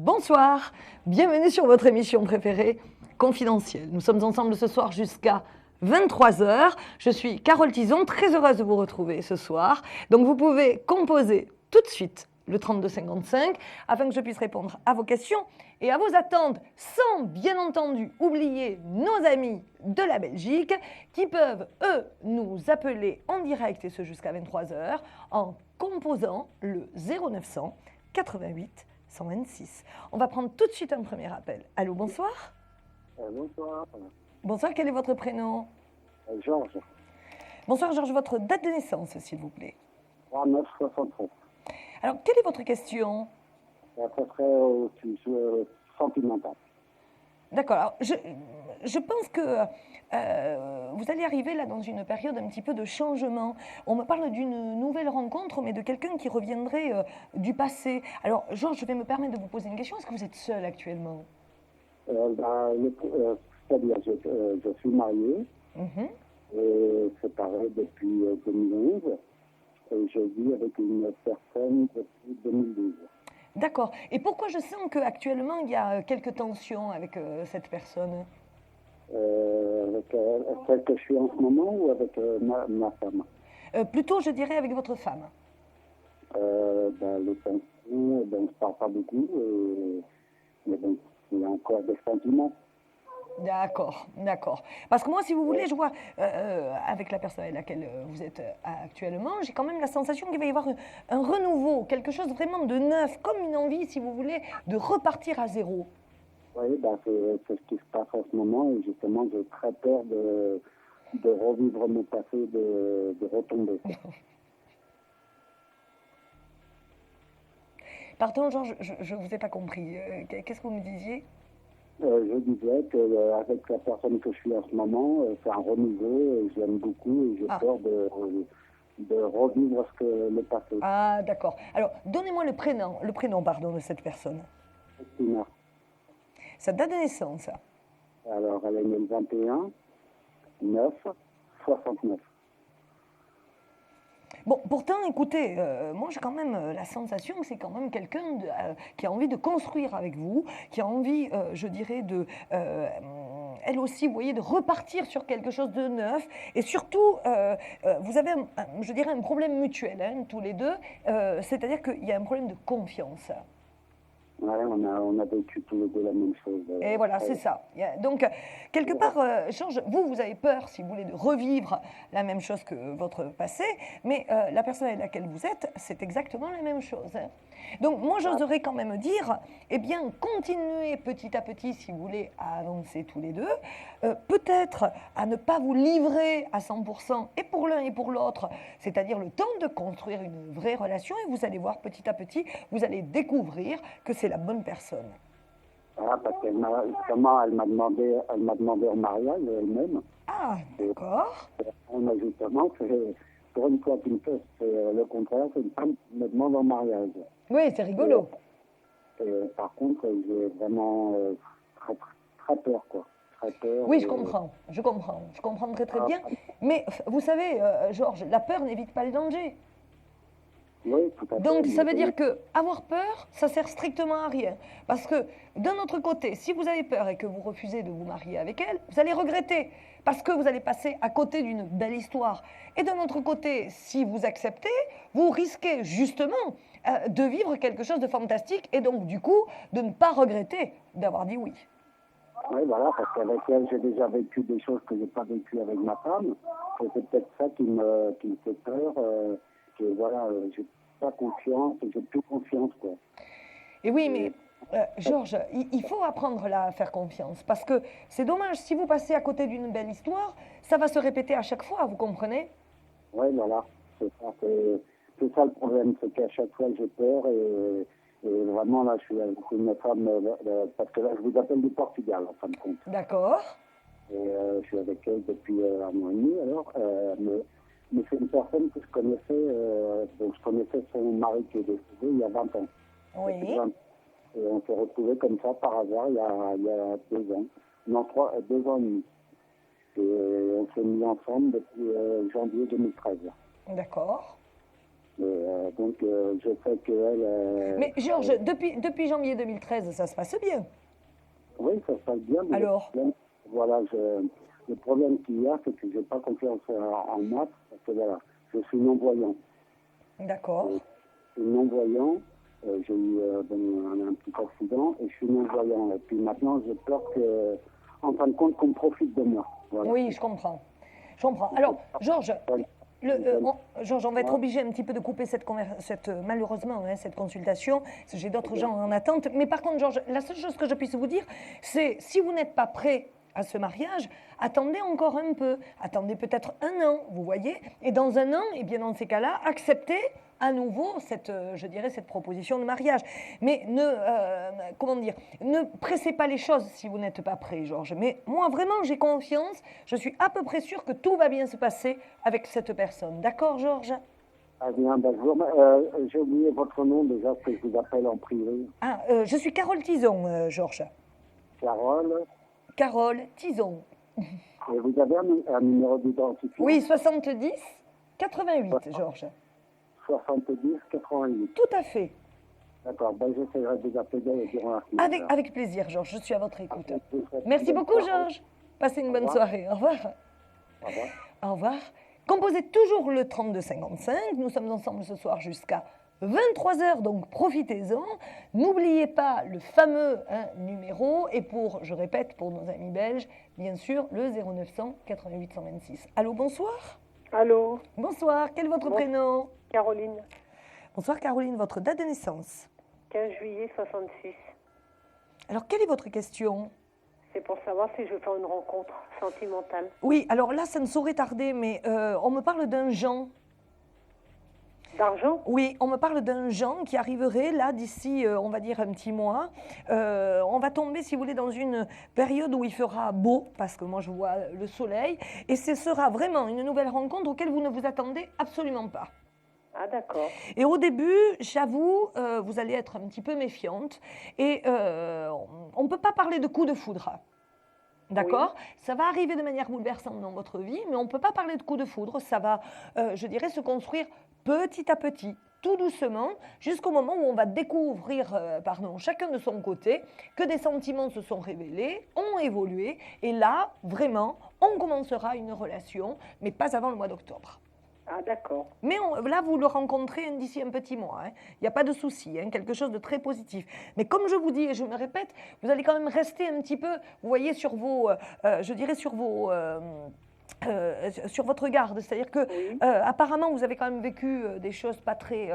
Bonsoir, bienvenue sur votre émission préférée, Confidentielle. Nous sommes ensemble ce soir jusqu'à 23h. Je suis Carole Tison, très heureuse de vous retrouver ce soir. Donc vous pouvez composer tout de suite le 3255 afin que je puisse répondre à vos questions et à vos attentes sans bien entendu oublier nos amis de la Belgique qui peuvent, eux, nous appeler en direct et ce jusqu'à 23h en composant le 0900 88 126. On va prendre tout de suite un premier appel. Allô, bonsoir. Bonsoir. Bonsoir, quel est votre prénom? Georges. Bonsoir Georges, votre date de naissance, s'il vous plaît. 3963. Alors, quelle est votre question? Ça serait au sujet sentimental. D'accord, alors je pense que vous allez arriver là dans une période un petit peu de changement. On me parle d'une nouvelle rencontre, mais de quelqu'un qui reviendrait du passé. Alors, Georges, je vais me permettre de vous poser une question. Est-ce que vous êtes seul actuellement? C'est-à-dire, je suis marié, et séparé depuis 2011, et je vis avec une personne depuis 2012. D'accord. Et pourquoi je sens qu'actuellement, il y a quelques tensions avec cette personne? Avec celle que je suis en ce moment ou avec ma femme? Plutôt, je dirais, avec votre femme. Les tensions, on ne se parle pas beaucoup, mais bon, il y a encore des sentiments. D'accord, d'accord. Parce que moi, si vous voulez, je vois, avec la personne avec laquelle vous êtes actuellement, j'ai quand même la sensation qu'il va y avoir un renouveau, quelque chose vraiment de neuf, comme une envie, si vous voulez, de repartir à zéro. Oui, c'est ce qui se passe en ce moment, et justement, j'ai très peur de revivre mon passé, de retomber. Pardon, Georges, je ne vous ai pas compris. Qu'est-ce que vous me disiez? Je disais qu'avec la personne que je suis en ce moment, c'est un renouveau, et je l'aime beaucoup, et j'ai peur de revivre le passé. Ah, d'accord. Alors, donnez-moi le prénom, pardon, de cette personne. Christina. Sa date de naissance. Alors, elle est née le 21 9 69. Bon, pourtant, écoutez, moi j'ai quand même la sensation que c'est quand même quelqu'un qui a envie de construire avec vous, qui a envie, je dirais, elle aussi, vous voyez, de repartir sur quelque chose de neuf. Et surtout, vous avez, je dirais, un problème mutuel, hein, tous les deux, c'est-à-dire qu'il y a un problème de confiance. Ouais, on a vécu tous les deux la même chose. Et voilà, c'est ça. Donc, quelque part, Georges, vous avez peur, si vous voulez, de revivre la même chose que votre passé, mais la personne avec laquelle vous êtes, c'est exactement la même chose. Hein. Donc, moi, j'oserais quand même dire, eh bien, continuez petit à petit, si vous voulez, à avancer tous les deux, peut-être à ne pas vous livrer à 100%, et pour l'un et pour l'autre, c'est-à-dire le temps de construire une vraie relation, et vous allez voir petit à petit, vous allez découvrir que c'est la bonne personne. Ah, parce qu'elle m'a demandé en mariage elle-même. Ah, d'accord. On a justement fait, pour une fois qu'une chose, c'est le contraire, c'est une femme qui me demande en mariage. Oui, c'est rigolo. Et, par contre, j'ai vraiment très, très peur, quoi. Très peur. Oui, je comprends très très bien. Mais vous savez, Georges, la peur n'évite pas le danger. Oui, tout à fait. Donc, ça veut dire que avoir peur, ça sert strictement à rien. Parce que, d'un autre côté, si vous avez peur et que vous refusez de vous marier avec elle, vous allez regretter. Parce que vous allez passer à côté d'une belle histoire. Et d'un autre côté, si vous acceptez, vous risquez justement de vivre quelque chose de fantastique et donc, du coup, de ne pas regretter d'avoir dit oui. Oui, voilà, parce qu'avec elle, j'ai déjà vécu des choses que je n'ai pas vécues avec ma femme. Et c'est peut-être ça qui me fait peur. Que voilà, j'ai pas confiance, j'ai plus confiance, quoi. Et oui, mais Georges, il faut apprendre là à faire confiance, parce que c'est dommage, si vous passez à côté d'une belle histoire, ça va se répéter à chaque fois, vous comprenez? Oui, voilà, c'est ça le problème, c'est qu'à chaque fois j'ai peur, et vraiment là, je suis avec une femme, parce que là, je vous appelle du Portugal, en fin de compte. D'accord. Et je suis avec elle depuis un mois et demi, alors, mais c'est une personne que je connaissais, donc je connaissais son mari qui est décédé il y a 20 ans. Oui. Et on s'est retrouvés comme ça par hasard il y a 2 ans. Non, 2 ans et demi. Et on s'est mis ensemble depuis janvier 2013. D'accord. Donc, je sais qu'elle... Mais Georges, depuis janvier 2013, ça se passe bien. Oui, ça se passe bien. Mais Alors voilà, le problème qu'il y a, c'est que je n'ai pas confiance en maths, parce que voilà, je suis non-voyant. D'accord. Je suis non-voyant, j'ai eu un petit accident et je suis non-voyant. Et puis maintenant, j'ai peur que, en fin de compte, qu'on profite de moi. Voilà. Oui, je comprends. Je comprends. Alors, Georges, Georges, on va être obligé un petit peu de couper malheureusement cette consultation, parce que j'ai d'autres gens en attente. Mais par contre, Georges, la seule chose que je puisse vous dire, c'est si vous n'êtes pas prêt à ce mariage, attendez encore un peu, attendez peut-être 1 an, vous voyez, et dans 1 an, et bien dans ces cas-là, acceptez à nouveau cette proposition de mariage. Mais ne pressez pas les choses si vous n'êtes pas prêt, Georges. Mais moi, vraiment, j'ai confiance, je suis à peu près sûre que tout va bien se passer avec cette personne. D'accord, Georges ? Ah bien, j'ai oublié votre nom déjà, que je vous appelle en privé. Je suis Carole Tison, Georges. Carole Tison. Et vous avez un numéro d'identifiant ? Oui, 70 88, Georges. 70 88. Tout à fait. D'accord, j'essaierai de vous appeler durant la semaine. Avec plaisir, Georges, je suis à votre écoute. Merci beaucoup, Georges. Passez une bonne soirée. Au revoir. Au revoir. Au revoir. Composez toujours le 3255. Nous sommes ensemble ce soir jusqu'à 23h, donc profitez-en. N'oubliez pas le fameux numéro. Et je répète, pour nos amis belges, bien sûr, le 0900 88 126. Allô, bonsoir. Allô. Bonsoir, quel est votre prénom ? Caroline. Bonsoir Caroline, votre date de naissance ? 15 juillet 66. Alors, quelle est votre question ? C'est pour savoir si je veux faire une rencontre sentimentale. Oui, alors là, ça ne saurait tarder, mais on me parle d'un Jean. D'argent ? Oui, on me parle d'un Jean qui arriverait là d'ici, on va dire, un petit mois. On va tomber, si vous voulez, dans une période où il fera beau, parce que moi je vois le soleil, et ce sera vraiment une nouvelle rencontre auquel vous ne vous attendez absolument pas. Ah d'accord. Et au début, j'avoue, vous allez être un petit peu méfiante, et on ne peut pas parler de coup de foudre. D'accord ? Oui. Ça va arriver de manière bouleversante dans votre vie, mais on ne peut pas parler de coup de foudre. Ça va, je dirais, se construire petit à petit, tout doucement, jusqu'au moment où on va découvrir, chacun de son côté, que des sentiments se sont révélés, ont évolué, et là, vraiment, on commencera une relation, mais pas avant le mois d'octobre. Ah d'accord. Mais là, vous le rencontrez d'ici un petit mois. Il n'y a pas de souci, quelque chose de très positif. Mais comme je vous dis, et je me répète, vous allez quand même rester un petit peu, vous voyez, sur votre garde, c'est-à-dire que oui. Apparemment vous avez quand même vécu des choses pas très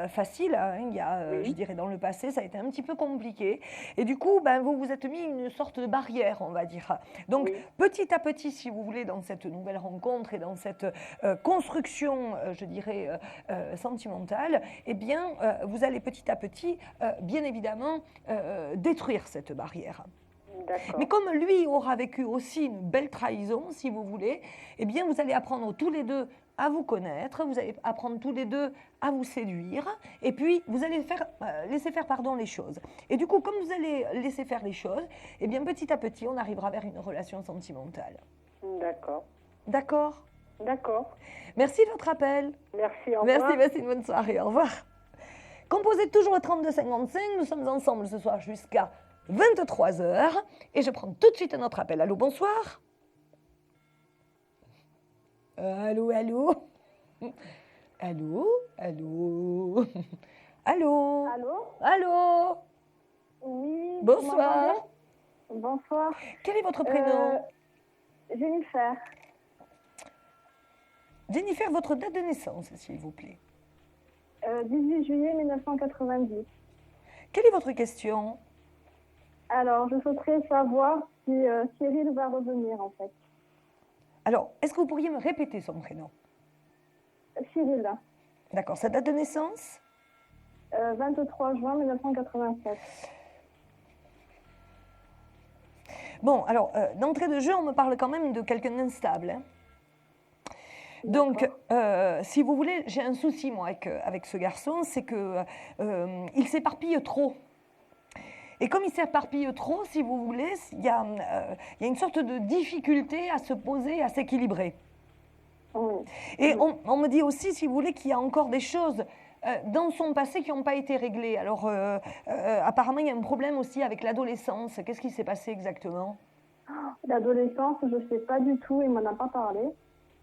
faciles. Il y a, oui. Je dirais, dans le passé, ça a été un petit peu compliqué. Et du coup, vous vous êtes mis une sorte de barrière, on va dire. Donc, oui. Petit à petit, si vous voulez, dans cette nouvelle rencontre et dans cette construction, je dirais, sentimentale, eh bien, vous allez petit à petit, bien évidemment, détruire cette barrière. D'accord. Mais comme lui aura vécu aussi une belle trahison, si vous voulez, eh bien, vous allez apprendre tous les deux à vous connaître, vous allez apprendre tous les deux à vous séduire, et puis vous allez laisser faire les choses. Et du coup, comme vous allez laisser faire les choses, eh bien, petit à petit, on arrivera vers une relation sentimentale. D'accord. D'accord ? D'accord. Merci de votre appel. Merci, au revoir. Merci, une bonne soirée, au revoir. Composez toujours le 3255, nous sommes ensemble ce soir jusqu'à 23h, et je prends tout de suite un autre appel. Allô, bonsoir. Allô. Allô. Oui. Bonsoir. Bonsoir. Quel est votre prénom ? Jennifer. Jennifer, votre date de naissance, s'il vous plaît. 18 juillet 1990. Quelle est votre question ? Alors, je souhaiterais savoir si Cyril va revenir, en fait. Alors, est-ce que vous pourriez me répéter son prénom ? Cyril. D'accord. Sa date de naissance ? 23 juin 1987. Bon, alors, d'entrée de jeu, on me parle quand même de quelqu'un d'instable. Donc, si vous voulez, j'ai un souci, moi, avec ce garçon, c'est qu'il s'éparpille trop. Et comme il s'éparpille trop, si vous voulez, il y a une sorte de difficulté à se poser, à s'équilibrer. Oui. Et on me dit aussi, si vous voulez, qu'il y a encore des choses dans son passé qui n'ont pas été réglées. Alors, apparemment, il y a un problème aussi avec l'adolescence. Qu'est-ce qui s'est passé exactement? L'adolescence, je ne sais pas du tout, il m'en a pas parlé.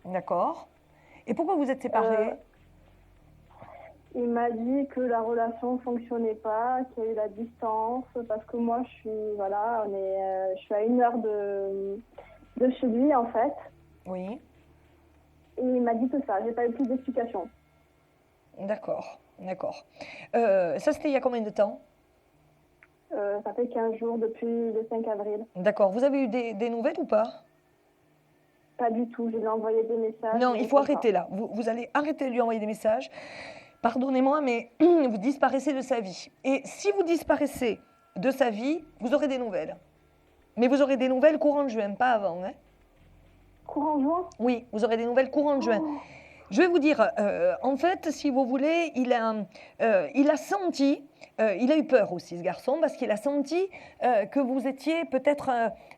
D'accord. Et pourquoi vous êtes séparés? Il m'a dit que la relation ne fonctionnait pas, qu'il y a eu la distance, parce que moi, je suis à 1 heure de chez lui, en fait. Oui. Et il m'a dit que ça, j'ai pas eu plus d'explications. D'accord, d'accord. Ça, c'était il y a combien de temps? Ça fait 15 jours depuis le 5 avril. D'accord. Vous avez eu des nouvelles ou pas? Pas du tout, je lui ai envoyé des messages. Non, mais il faut c'est arrêter là. Vous allez arrêter de lui envoyer des messages. Pardonnez-moi, mais vous disparaissez de sa vie. Et si vous disparaissez de sa vie, vous aurez des nouvelles. Mais vous aurez des nouvelles courant juin, pas avant. Hein? Courant juin? Oui, vous aurez des nouvelles courant juin. Je vais vous dire, en fait, si vous voulez, il a senti, il a eu peur aussi, ce garçon, parce qu'il a senti que vous étiez peut-être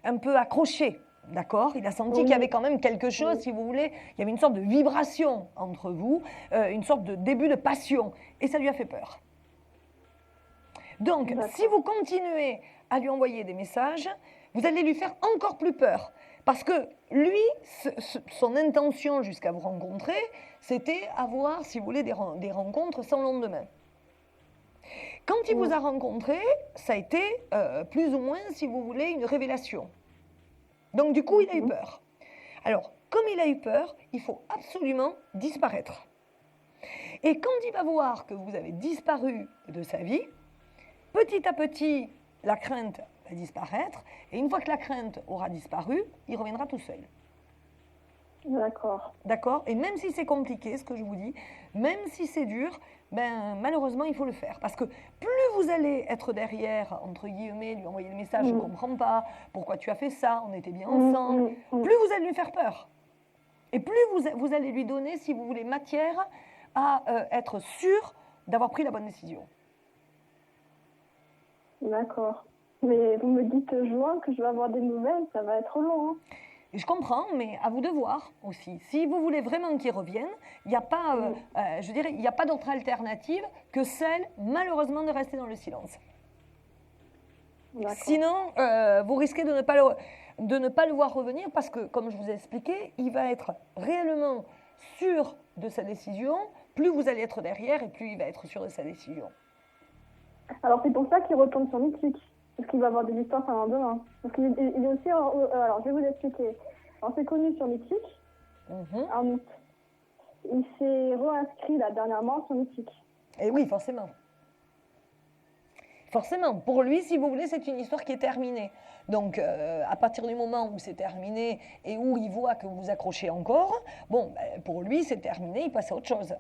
un peu accroché. D'accord? Il a senti qu'il y avait quand même quelque chose, si vous voulez, il y avait une sorte de vibration entre vous, une sorte de début de passion, et ça lui a fait peur. Donc, si vous continuez à lui envoyer des messages, vous allez lui faire encore plus peur. Parce que lui, son intention jusqu'à vous rencontrer, c'était avoir, si vous voulez, des rencontres sans lendemain. Quand il vous a rencontré, ça a été plus ou moins, si vous voulez, une révélation. Donc du coup, il a eu peur. Alors, comme il a eu peur, il faut absolument disparaître. Et quand il va voir que vous avez disparu de sa vie, petit à petit, la crainte va disparaître. Et une fois que la crainte aura disparu, il reviendra tout seul. D'accord. D'accord? Et même si c'est compliqué, ce que je vous dis, même si c'est dur, ben, malheureusement, il faut le faire. Parce que plus vous allez être derrière, entre guillemets, lui envoyer des messages, je ne comprends pas, pourquoi tu as fait ça, on était bien ensemble, plus vous allez lui faire peur. Et plus vous allez lui donner, si vous voulez, matière à être sûr d'avoir pris la bonne décision. D'accord. Mais vous me dites juin que je vais avoir des nouvelles, ça va être long. Hein. Et je comprends, mais à vous de voir aussi. Si vous voulez vraiment qu'il revienne, il n'y a pas, je dirais, il n'y a pas d'autre alternative que celle, malheureusement, de rester dans le silence. Sinon, vous risquez de ne pas le voir revenir parce que, comme je vous ai expliqué, il va être réellement sûr de sa décision. Plus vous allez être derrière et plus il va être sûr de sa décision. Alors, c'est pour ça qu'il retourne sur Mythique. Parce qu'il va avoir des histoires pendant demain. Parce qu'il est aussi... alors, je vais vous expliquer. On s'est connus sur Mythique en août. Il s'est réinscrit là dernièrement sur Mythique. Et oui, forcément. Forcément. Pour lui, si vous voulez, c'est une histoire qui est terminée. Donc, à partir du moment où c'est terminé et où il voit que vous accrochez encore, bon, ben, pour lui, c'est terminé, il passe à autre chose.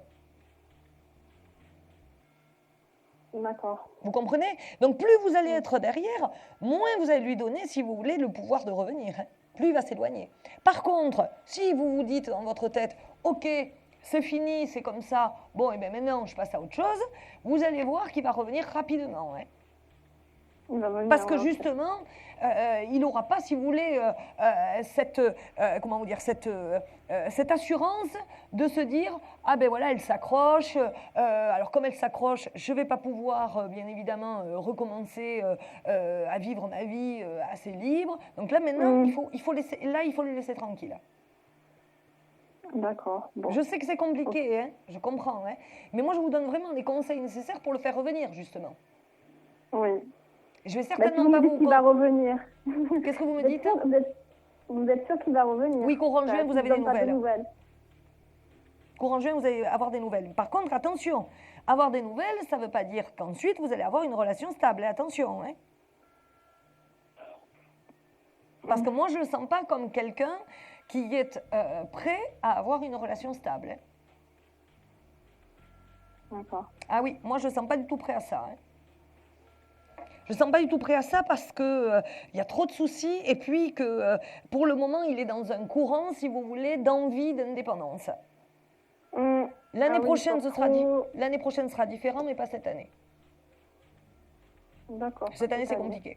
D'accord. Vous comprenez? Donc, plus vous allez être derrière, moins vous allez lui donner, si vous voulez, le pouvoir de revenir. Hein. Plus il va s'éloigner. Par contre, si vous vous dites dans votre tête, OK, c'est fini, c'est comme ça, bon, et bien maintenant, je passe à autre chose, vous allez voir qu'il va revenir rapidement. Hein. Il va venir, parce que justement, il n'aura pas, si vous voulez, cette assurance de se dire « Ah ben voilà, elle s'accroche, alors comme elle s'accroche, je ne vais pas pouvoir, bien évidemment, recommencer à vivre ma vie assez libre. » Donc là, maintenant, il faut le laisser tranquille. D'accord. Bon. Je sais que c'est compliqué, hein, je comprends, hein, mais moi, je vous donne vraiment les conseils nécessaires pour le faire revenir, justement. Oui. Je vais certainement pas vous... qu'il va revenir. Qu'est-ce que vous me dites? Vous êtes sûr qu'il va revenir? Oui, courant juin, vous avez des nouvelles. Courant juin, vous allez avoir des nouvelles. Par contre, attention, avoir des nouvelles, ça ne veut pas dire qu'ensuite, vous allez avoir une relation stable. Attention, hein. Parce que moi, je ne le sens pas comme quelqu'un qui est prêt à avoir une relation stable. Hein. D'accord. Ah oui, moi, je ne sens pas du tout prêt à ça. Hein. Je ne sens pas du tout prêt à ça parce qu'il y a trop de soucis et puis que pour le moment, il est dans un courant, si vous voulez, d'envie d'indépendance. L'année prochaine, l'année prochaine sera différent, mais pas cette année. D'accord. Cette année, c'est compliqué.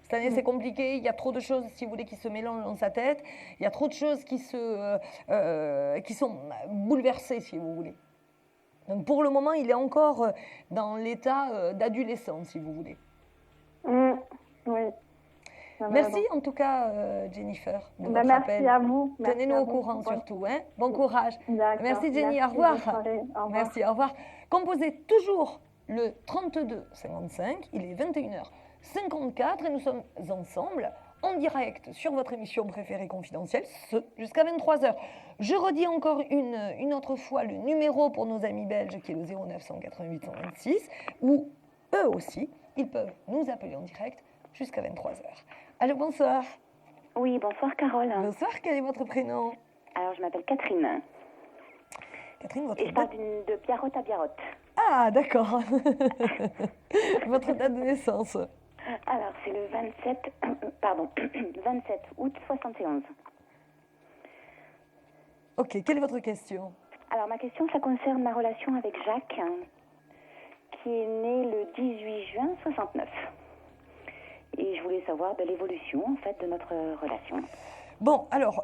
Cette année, c'est compliqué. Il y a trop de choses, si vous voulez, qui se mélangent dans sa tête. Il y a trop de choses qui sont bouleversées, si vous voulez. Donc, pour le moment, il est encore dans l'état d'adolescent, si vous voulez. Oui. Merci en tout cas, Jennifer, de votre merci appel. à vous. Tenez-nous au courant surtout. Hein. Bon courage. D'accord. Merci Jenny, Merci, au revoir. bonne soirée. Au revoir. Merci, au revoir. Composez toujours le 32 55, il est 21h54 et nous sommes ensemble en direct sur votre émission préférée confidentielle, jusqu'à 23h. Je redis encore une autre fois le numéro pour nos amis belges qui est le 0988 126, où eux aussi, ils peuvent nous appeler en direct jusqu'à 23h. Allô, bonsoir. Oui, bonsoir Carole. Bonsoir, quel est votre prénom? Alors, je m'appelle Catherine. Catherine, votre Et je parle de Biarrotte à Biarrotte. Ah, d'accord. Votre date de naissance? Alors, c'est le 27 août 71. Ok, quelle est votre question? Alors, ma question, ça concerne ma relation avec Jacques, qui est né le 18 juin 69. Et je voulais savoir l'évolution, en fait, de notre relation. Bon, alors,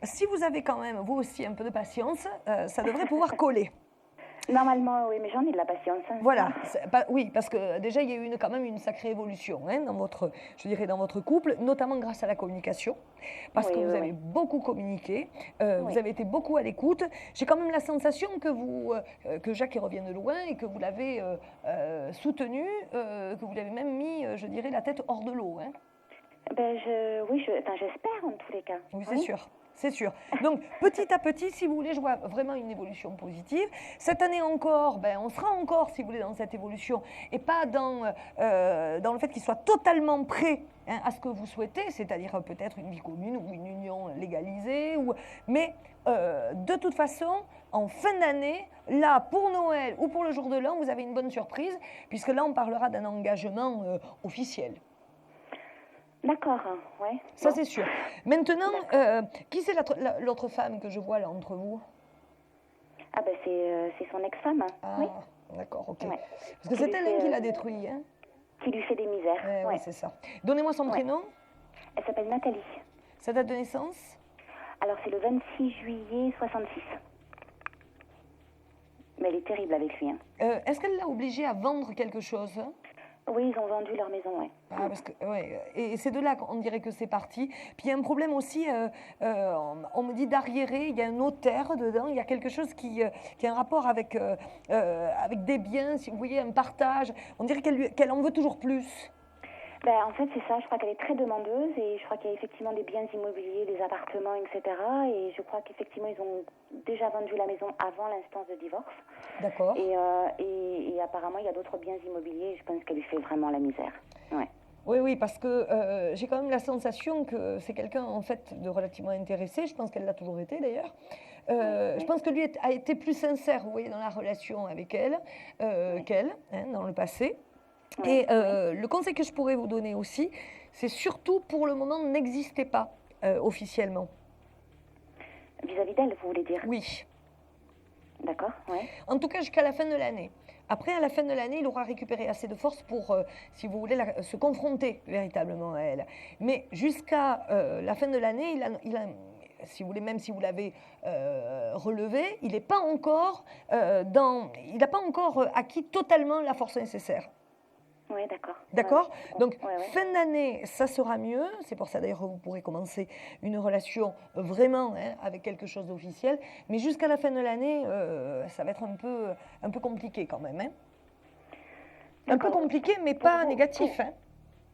si vous avez quand même, vous aussi, un peu de patience, ça devrait pouvoir coller. Normalement, oui, mais j'en ai de la patience. Hein. Voilà, oui, parce que déjà, il y a eu quand même une sacrée évolution hein, dans votre couple, notamment grâce à la communication, parce que vous avez beaucoup communiqué, vous avez été beaucoup à l'écoute. J'ai quand même la sensation que Jacques revienne de loin et que vous l'avez soutenu, que vous l'avez même mis, je dirais, la tête hors de l'eau. Hein. J'espère en tous les cas. Oui, c'est sûr. C'est sûr. Donc, petit à petit, si vous voulez, je vois vraiment une évolution positive. Cette année encore, on sera encore, si vous voulez, dans cette évolution et pas dans le fait qu'il soit totalement prêt à ce que vous souhaitez, c'est-à-dire peut-être une vie commune ou une union légalisée. Mais de toute façon, en fin d'année, là, pour Noël ou pour le jour de l'an, vous avez une bonne surprise, puisque là, on parlera d'un engagement officiel. D'accord, ouais. Ça, c'est sûr. Maintenant, qui c'est l'autre femme que je vois là entre vous? Ah c'est son ex-femme. Ah, oui. D'accord, ok. Ouais. Parce que c'est elle qui l'a détruit. Hein. Qui lui fait des misères. Oui, c'est ça. Donnez-moi son prénom. Elle s'appelle Nathalie. Sa date de naissance? Alors, c'est le 26 juillet 66. Mais elle est terrible avec lui. Hein. Est-ce qu'elle l'a obligé à vendre quelque chose? Oui, ils ont vendu leur maison, oui. Ah, parce que, et c'est de là qu'on dirait que c'est parti. Puis il y a un problème aussi, on me dit d'arriéré, il y a un notaire dedans, il y a quelque chose qui a un rapport avec des biens, si vous voyez, un partage. On dirait qu'elle en veut toujours plus. En fait, c'est ça. Je crois qu'elle est très demandeuse et je crois qu'il y a effectivement des biens immobiliers, des appartements, etc. Et je crois qu'effectivement, ils ont déjà vendu la maison avant l'instance de divorce. D'accord. Et apparemment, il y a d'autres biens immobiliers et je pense qu'elle lui fait vraiment la misère. Ouais. Oui, parce que j'ai quand même la sensation que c'est quelqu'un, en fait, de relativement intéressé. Je pense qu'elle l'a toujours été, d'ailleurs. Je pense que lui a été plus sincère, vous voyez, dans la relation avec elle qu'elle, dans le passé. Et le conseil que je pourrais vous donner aussi, c'est surtout pour le moment, n'existez pas officiellement. Vis-à-vis d'elle, vous voulez dire? Oui. D'accord, ouais. En tout cas, jusqu'à la fin de l'année. Après, à la fin de l'année, il aura récupéré assez de force pour, si vous voulez, se confronter véritablement à elle. Mais jusqu'à la fin de l'année, il a si vous voulez, même si vous l'avez relevé, il n'a pas encore acquis totalement la force nécessaire. Oui, d'accord. D'accord. Donc, fin d'année, ça sera mieux. C'est pour ça, d'ailleurs, que vous pourrez commencer une relation vraiment avec quelque chose d'officiel. Mais jusqu'à la fin de l'année, ça va être un peu compliqué quand même. Hein. Un peu compliqué, mais pas négatif. Hein.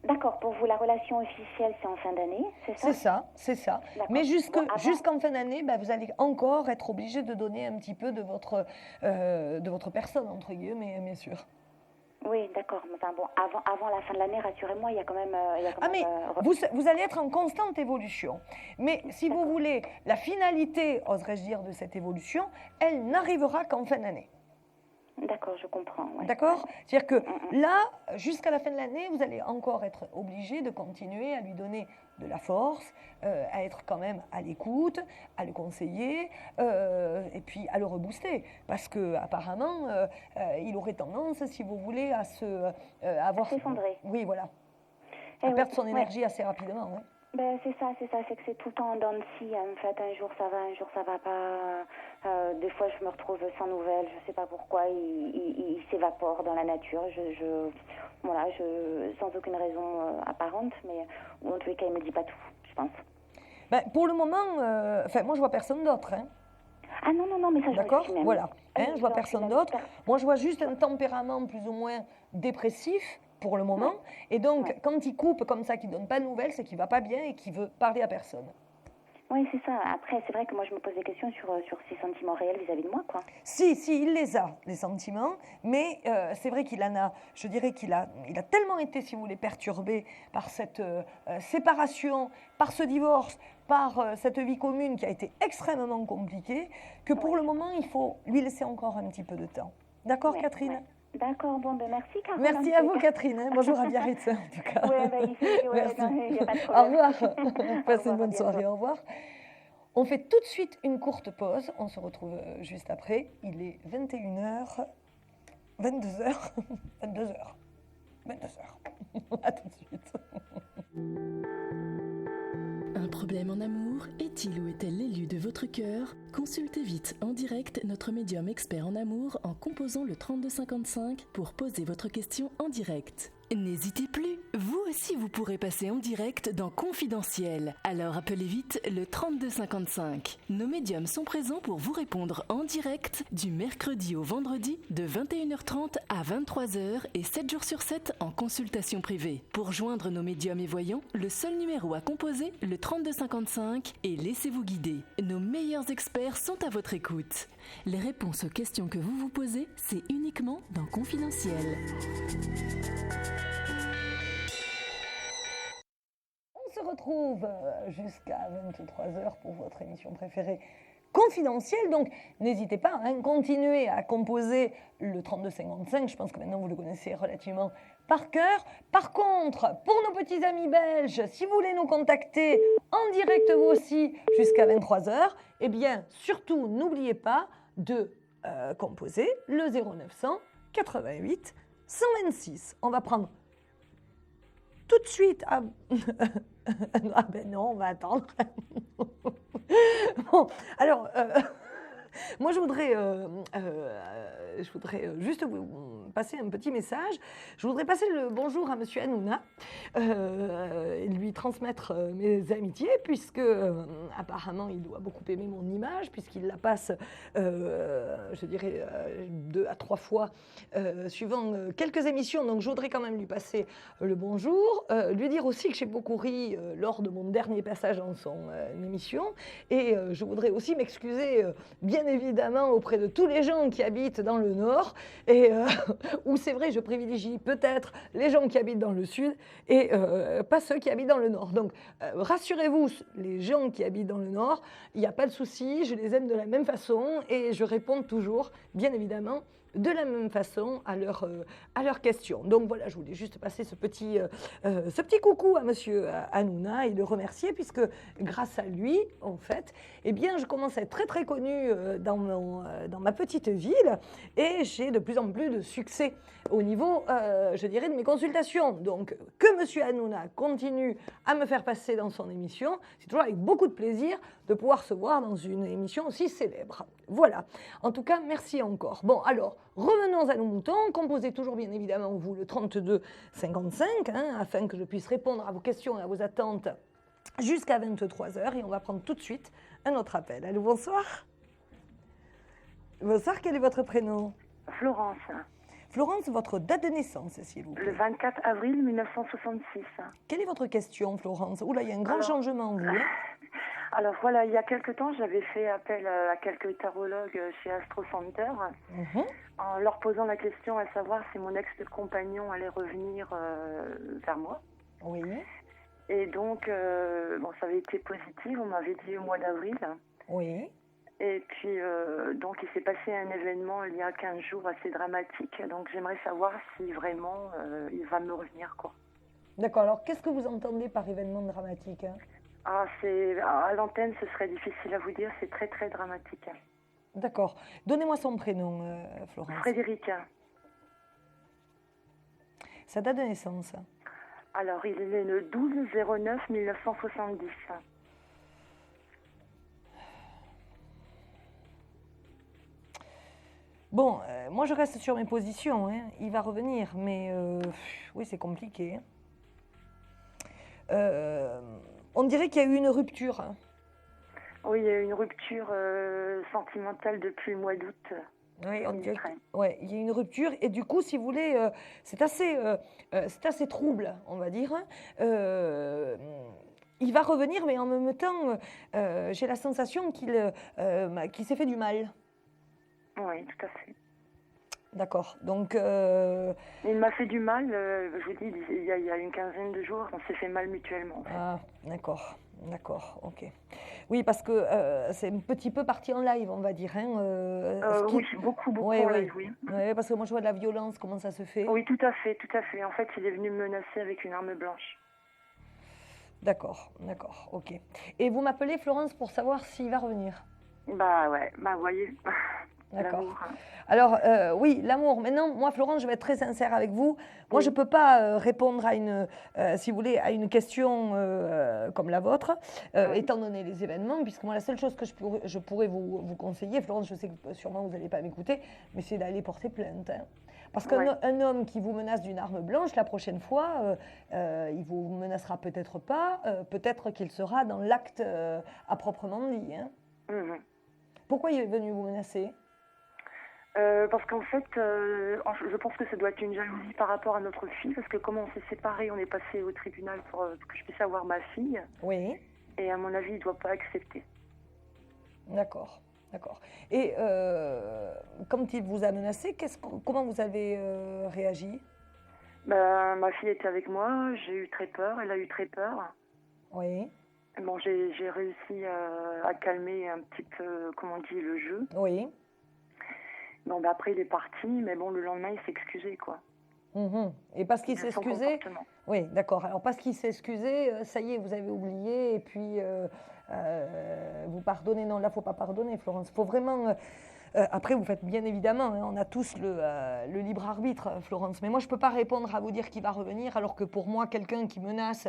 D'accord. Pour vous, la relation officielle, c'est en fin d'année, c'est ça? C'est ça. Mais jusqu'en fin d'année, vous allez encore être obligé de donner un petit peu de votre personne, entre guillemets, bien sûr. Oui, d'accord. Enfin bon, avant la fin de l'année, rassurez-moi, il y a quand même. Vous allez être en constante évolution. Mais si vous voulez, la finalité, oserais-je dire, de cette évolution, elle n'arrivera qu'en fin d'année. D'accord, je comprends. Ouais. D'accord ? C'est-à-dire que là, jusqu'à la fin de l'année, vous allez encore être obligé de continuer à lui donner de la force, à être quand même à l'écoute, à le conseiller, et puis à le rebooster. Parce qu'apparemment, il aurait tendance, si vous voulez, à avoir... s'effondrer. Oui, voilà. Elle perd son énergie assez rapidement. Oui. Ben, c'est ça, c'est que c'est tout le temps en dents de scie. En fait, un jour ça va, un jour ça va pas. Des fois, je me retrouve sans nouvelles, je sais pas pourquoi. Il s'évapore dans la nature. Sans aucune raison apparente, mais ou en tous les cas, il me dit pas tout, je pense. Ben, pour le moment, moi, je vois personne d'autre. Hein. Ah non, mais ça, d'accord, je même. voilà. Je vois personne d'autre. Moi, je vois juste un tempérament plus ou moins dépressif pour le moment. Et donc, quand il coupe comme ça, qu'il ne donne pas de nouvelles, c'est qu'il ne va pas bien et qu'il veut parler à personne. Oui, c'est ça. Après, c'est vrai que moi, je me pose des questions sur ses sentiments réels vis-à-vis de moi, quoi. Si, il les a, les sentiments, mais c'est vrai qu'il en a, je dirais qu'il a tellement été, si vous voulez, perturbé par cette séparation, par ce divorce, par cette vie commune qui a été extrêmement compliquée, que pour le moment, il faut lui laisser encore un petit peu de temps. D'accord, Catherine ? Ouais. D'accord, bon, ben merci, Carole. Merci à vous, Catherine. Hein. Bonjour à Biarritz, en tout cas. Oui, magnifique. Merci. Il n'y a pas de problème. Au revoir. Passez une bonne soirée, au revoir. On fait tout de suite une courte pause. On se retrouve juste après. Il est 21h, 22h, 22h, 22h. À tout de suite. Un problème en amour? Est-il ou est-elle l'élu de votre cœur? Consultez vite en direct notre médium expert en amour en composant le 3255 pour poser votre question en direct. N'hésitez plus, vous aussi vous pourrez passer en direct dans Confidentiel. Alors appelez vite le 3255. Nos médiums sont présents pour vous répondre en direct du mercredi au vendredi de 21h30 à 23h et 7 jours sur 7 en consultation privée. Pour joindre nos médiums et voyants, le seul numéro à composer, le 3255 et laissez-vous guider. Nos meilleurs experts sont à votre écoute. Les réponses aux questions que vous vous posez, c'est uniquement dans Confidentiel. On se retrouve jusqu'à 23h pour votre émission préférée Confidentiel. Donc, n'hésitez pas à continuer à composer le 3255. Je pense que maintenant, vous le connaissez relativement par cœur. Par contre, pour nos petits amis belges, si vous voulez nous contacter en direct vous aussi jusqu'à 23h, eh bien, surtout, n'oubliez pas de composer le 0900 88 126. On va prendre tout de suite... Ah ben non, on va attendre. Bon, alors... Moi, je voudrais juste vous passer un petit message. Je voudrais passer le bonjour à Monsieur Hanouna et lui transmettre mes amitiés, puisque apparemment, il doit beaucoup aimer mon image, puisqu'il la passe, je dirais, 2 à 3 fois, suivant quelques émissions. Donc, je voudrais quand même lui passer le bonjour, lui dire aussi que j'ai beaucoup ri lors de mon dernier passage dans son émission, et je voudrais aussi m'excuser bien évidemment auprès de tous les gens qui habitent dans le Nord, et où c'est vrai, je privilégie peut-être les gens qui habitent dans le Sud et pas ceux qui habitent dans le Nord. Donc rassurez-vous, les gens qui habitent dans le Nord, il n'y a pas de souci, je les aime de la même façon et je réponds toujours, bien évidemment, de la même façon à leurs questions. Donc voilà, je voulais juste passer ce petit coucou à Monsieur Hanouna et le remercier, puisque grâce à lui, en fait, eh bien, je commence à être très très connue dans ma petite ville et j'ai de plus en plus de succès au niveau, je dirais, de mes consultations. Donc que Monsieur Hanouna continue à me faire passer dans son émission, c'est toujours avec beaucoup de plaisir de pouvoir se voir dans une émission aussi célèbre. Voilà. En tout cas, merci encore. Bon, alors, revenons à nos moutons. Composez toujours, bien évidemment, vous, le 3255, afin que je puisse répondre à vos questions et à vos attentes jusqu'à 23h. Et on va prendre tout de suite un autre appel. Allô, bonsoir. Bonsoir, quel est votre prénom? Florence. Florence, votre date de naissance, s'il vous plaît. Le 24 avril 1966. Quelle est votre question, Florence? Oula, il y a un grand changement, vous. Alors voilà, il y a quelque temps, j'avais fait appel à quelques tarologues chez Astro Center, en leur posant la question à savoir si mon ex-compagnon allait revenir vers moi. Oui. Et donc, ça avait été positif, on m'avait dit au mois d'avril. Oui. Et puis, donc, il s'est passé un événement il y a 15 jours assez dramatique. Donc, j'aimerais savoir si vraiment il va me revenir, quoi. D'accord. Alors, qu'est-ce que vous entendez par événement dramatique? À l'antenne, ce serait difficile à vous dire. C'est très, très dramatique. D'accord. Donnez-moi son prénom, Florence. Frédéric. Sa date de naissance? Alors, il est né le 12/09/1970. Bon, moi je reste sur mes positions, hein. Il va revenir, mais oui, c'est compliqué. Hein. On dirait qu'il y a eu une rupture. Hein. Oui, il y a eu une rupture sentimentale depuis le mois d'août. Oui, on dirait ouais, il y a une rupture et du coup, si vous voulez, c'est assez trouble, on va dire. Il va revenir, mais en même temps, j'ai la sensation qu'il s'est fait du mal. Oui, tout à fait. D'accord. Donc. Il m'a fait du mal, je vous dis, il y a une quinzaine de jours, on s'est fait mal mutuellement. En fait. Ah, d'accord, ok. Oui, parce que c'est un petit peu parti en live, on va dire. Hein, oui, beaucoup ouais, en ouais. live, oui. Ouais, parce que moi je vois de la violence, comment ça se fait. Oui, tout à fait. En fait, il est venu me menacer avec une arme blanche. D'accord, ok. Et vous m'appelez Florence pour savoir s'il va revenir? Bah ouais, bah vous voyez. D'accord. L'amour, hein. Alors, oui, l'amour. Maintenant, moi, Florence, je vais être très sincère avec vous. Moi, Oui. je ne peux pas répondre à si vous voulez, à une question comme la vôtre, Oui. étant donné les événements, puisque moi, la seule chose que je pourrais vous conseiller, Florence, je sais que sûrement vous n'allez pas m'écouter, mais c'est d'aller porter plainte. Hein. Parce qu'un homme qui vous menace d'une arme blanche, la prochaine fois, il vous menacera peut-être pas, peut-être qu'il sera dans l'acte à proprement dit. Hein. Pourquoi il est venu vous menacer ? Parce qu'en fait, je pense que ça doit être une jalousie par rapport à notre fille, parce que comme on s'est séparés, on est passé au tribunal pour que je puisse avoir ma fille. Oui. Et à mon avis, il ne doit pas accepter. D'accord. Et quand il vous a menacé, comment vous avez réagi ? Ma fille était avec moi, j'ai eu très peur, elle a eu très peur. Oui. Bon, j'ai réussi à calmer un petit peu, comment on dit, le jeu. Oui. Bon, après, il est parti, mais bon, le lendemain, il s'est excusé, quoi. Et parce qu'il s'est excusé. Oui, d'accord. Alors, parce qu'il s'est excusé, ça y est, vous avez oublié, et puis vous pardonnez. Non, là, il ne faut pas pardonner, Florence. Il faut vraiment. Après, vous faites bien évidemment, hein, on a tous le libre arbitre, Florence. Mais moi, je ne peux pas répondre à vous dire qu'il va revenir, alors que pour moi, quelqu'un qui vous menace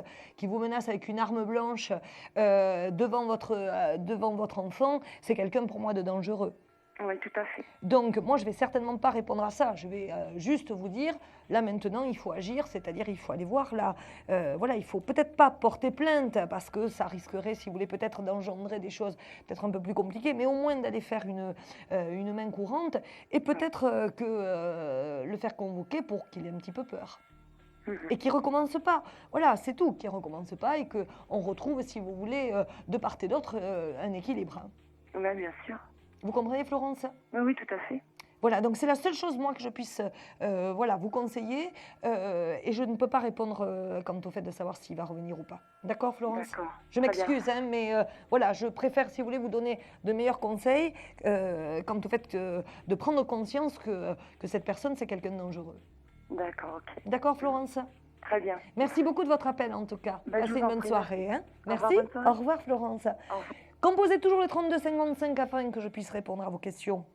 avec une arme blanche devant votre enfant, c'est quelqu'un pour moi de dangereux. Oui, tout à fait. Donc, moi, je ne vais certainement pas répondre à ça. Je vais juste vous dire, là, maintenant, il faut agir, c'est-à-dire il faut aller voir là. Voilà, il ne faut peut-être pas porter plainte, parce que ça risquerait, si vous voulez, peut-être d'engendrer des choses peut-être un peu plus compliquées, mais au moins d'aller faire une main courante, et peut-être que le faire convoquer pour qu'il ait un petit peu peur. Et qu'il ne recommence pas. Voilà, c'est tout, qu'il ne recommence pas, et qu'on retrouve, si vous voulez, de part et d'autre, un équilibre. Hein. Oui, bien sûr. Vous comprenez, Florence ? Oui, tout à fait. Voilà, donc c'est la seule chose, moi, que je puisse vous conseiller. Et je ne peux pas répondre quant au fait de savoir s'il va revenir ou pas. D'accord, Florence ? D'accord. Je m'excuse, hein, mais voilà, je préfère, si vous voulez, vous donner de meilleurs conseils quant au fait de prendre conscience que cette personne, c'est quelqu'un de dangereux. D'accord, ok. D'accord, Florence ? Très bien. Merci beaucoup de votre appel, en tout cas. Passez une bonne soirée. Hein. Merci. Au revoir, Florence. Au revoir. Composez toujours le 32 55 afin que je puisse répondre à vos questions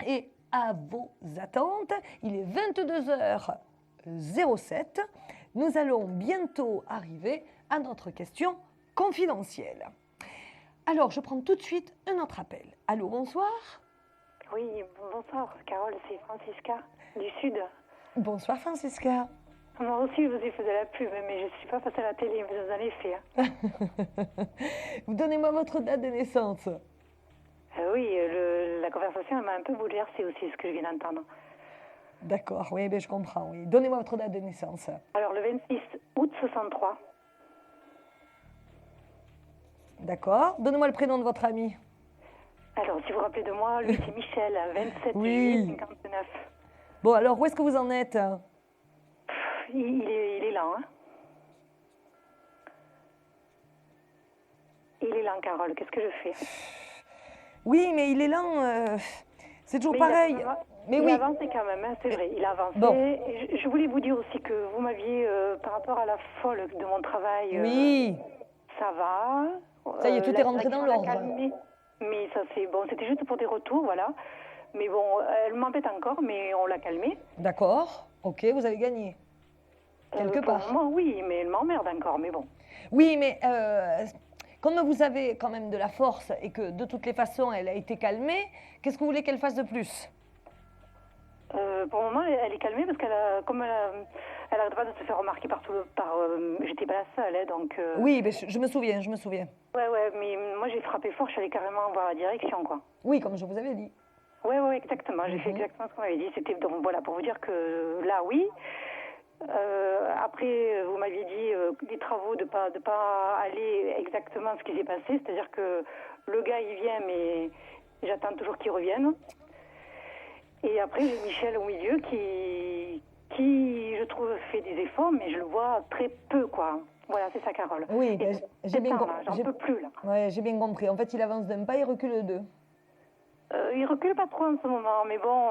et à vos attentes. Il est 22h07. Nous allons bientôt arriver à notre question confidentielle. Alors, je prends tout de suite un autre appel. Allô, bonsoir. Oui, bonsoir, Carole, c'est Francisca, du Sud. Bonsoir, Francisca. Moi aussi, je vous ai fait de la pub, mais je ne suis pas passée à la télé, mais vous en avez fait. Hein. Donnez-moi votre date de naissance. Oui, la conversation elle m'a un peu bouleversée aussi, ce que je viens d'entendre. D'accord, oui, ben je comprends. Oui. Donnez-moi votre date de naissance. Alors, le 26 août 63. D'accord. Donnez-moi le prénom de votre ami. Alors, si vous vous rappelez de moi, lui, c'est Michel, 27 oui. juillet 59. Bon, alors, où est-ce que vous en êtes ? Il est lent, hein. Il est lent, Carole. Qu'est-ce que je fais ? Oui, mais il est lent. C'est toujours pareil. Il a avancé quand même, hein, c'est vrai. Il a avancé. Bon. Je voulais vous dire aussi que vous m'aviez, par rapport à la folle de mon travail... oui. Ça va. Ça y est, tout est rentré dans l'ordre. Mais ça, c'est bon. C'était juste pour des retours, voilà. Mais bon, elle m'embête encore, mais on l'a calmée. D'accord. Ok, vous avez gagné. quelque part. Moi, oui, mais elle m'emmerde encore, mais bon. Oui, mais comme vous avez quand même de la force et que de toutes les façons, elle a été calmée, qu'est-ce que vous voulez qu'elle fasse de plus? Pour le moment, elle est calmée parce comme elle n'arrête pas de se faire remarquer j'étais pas la seule, hein, donc... Oui, mais je me souviens. Ouais, mais moi j'ai frappé fort, je suis allée carrément voir la direction, quoi. Oui, comme je vous avais dit. Ouais, exactement, j'ai fait exactement ce qu'on m'avait dit. C'était donc voilà, pour vous dire que là, oui. Après, vous m'aviez dit des travaux de pas aller exactement ce qui s'est passé, c'est-à-dire que le gars il vient, mais j'attends toujours qu'il revienne. Et après, j'ai Michel au milieu qui, je trouve, fait des efforts, mais je le vois très peu, quoi. Voilà, c'est ça, Carole. Oui, j'ai bien compris. J'en peux plus, là. Ouais, j'ai bien compris. En fait, il avance d'un pas, il recule de deux. Il recule pas trop en ce moment, mais bon,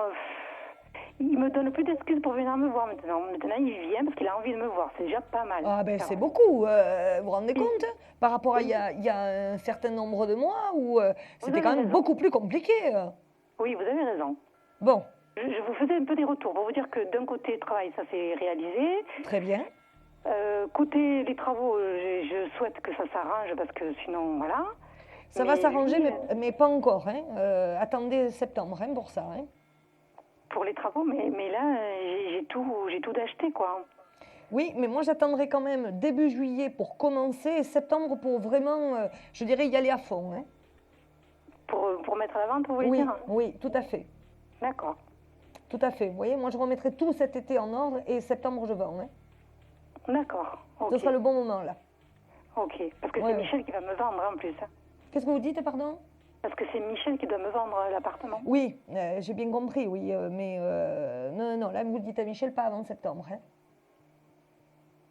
il me donne plus d'excuses pour venir me voir maintenant. Maintenant, il vient parce qu'il a envie de me voir. C'est déjà pas mal. Ah ben, c'est beaucoup. Vous vous rendez compte par rapport à il y a un certain nombre de mois où c'était quand même beaucoup plus compliqué. Oui, vous avez raison. Bon. Je vous faisais un peu des retours pour vous dire que d'un côté, le travail, ça s'est réalisé. Très bien. Côté les travaux, je souhaite que ça s'arrange parce que sinon, voilà. Ça va s'arranger, mais pas encore. Hein. Attendez septembre pour ça. Hein. Pour les travaux, mais là, j'ai tout d'acheter, quoi. Oui, mais moi, j'attendrai quand même début juillet pour commencer et septembre pour vraiment, je dirais, y aller à fond. Hein. Pour mettre à la vente, vous voulez dire? Oui, tout à fait. D'accord. Tout à fait. Vous voyez, moi, je remettrai tout cet été en ordre et septembre, je vends. Hein. D'accord. Ce sera le bon moment, là. Ok. Parce que c'est Michel qui va me vendre, en plus. Qu'est-ce que vous dites, pardon? Parce que c'est Michel qui doit me vendre l'appartement. Oui, j'ai bien compris, oui. Mais non, là, vous le dites à Michel, pas avant septembre. Hein.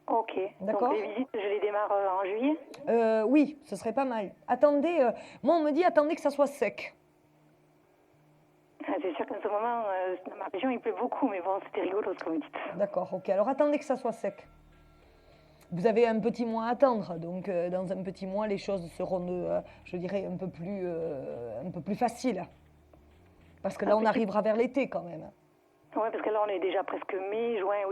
Ok. D'accord. Donc les visites, je les démarre en juillet? Oui, ce serait pas mal. Attendez, moi, on me dit, attendez que ça soit sec. C'est sûr qu'en ce moment, dans ma région, il pleut beaucoup, mais bon, c'était rigolo ce que vous dites. D'accord, ok. Alors attendez que ça soit sec. Vous avez un petit mois à attendre, donc dans un petit mois, les choses seront, je dirais, un peu plus faciles. Parce que là, on arrivera vers l'été quand même. Oui, parce que là, on est déjà presque mai-juin,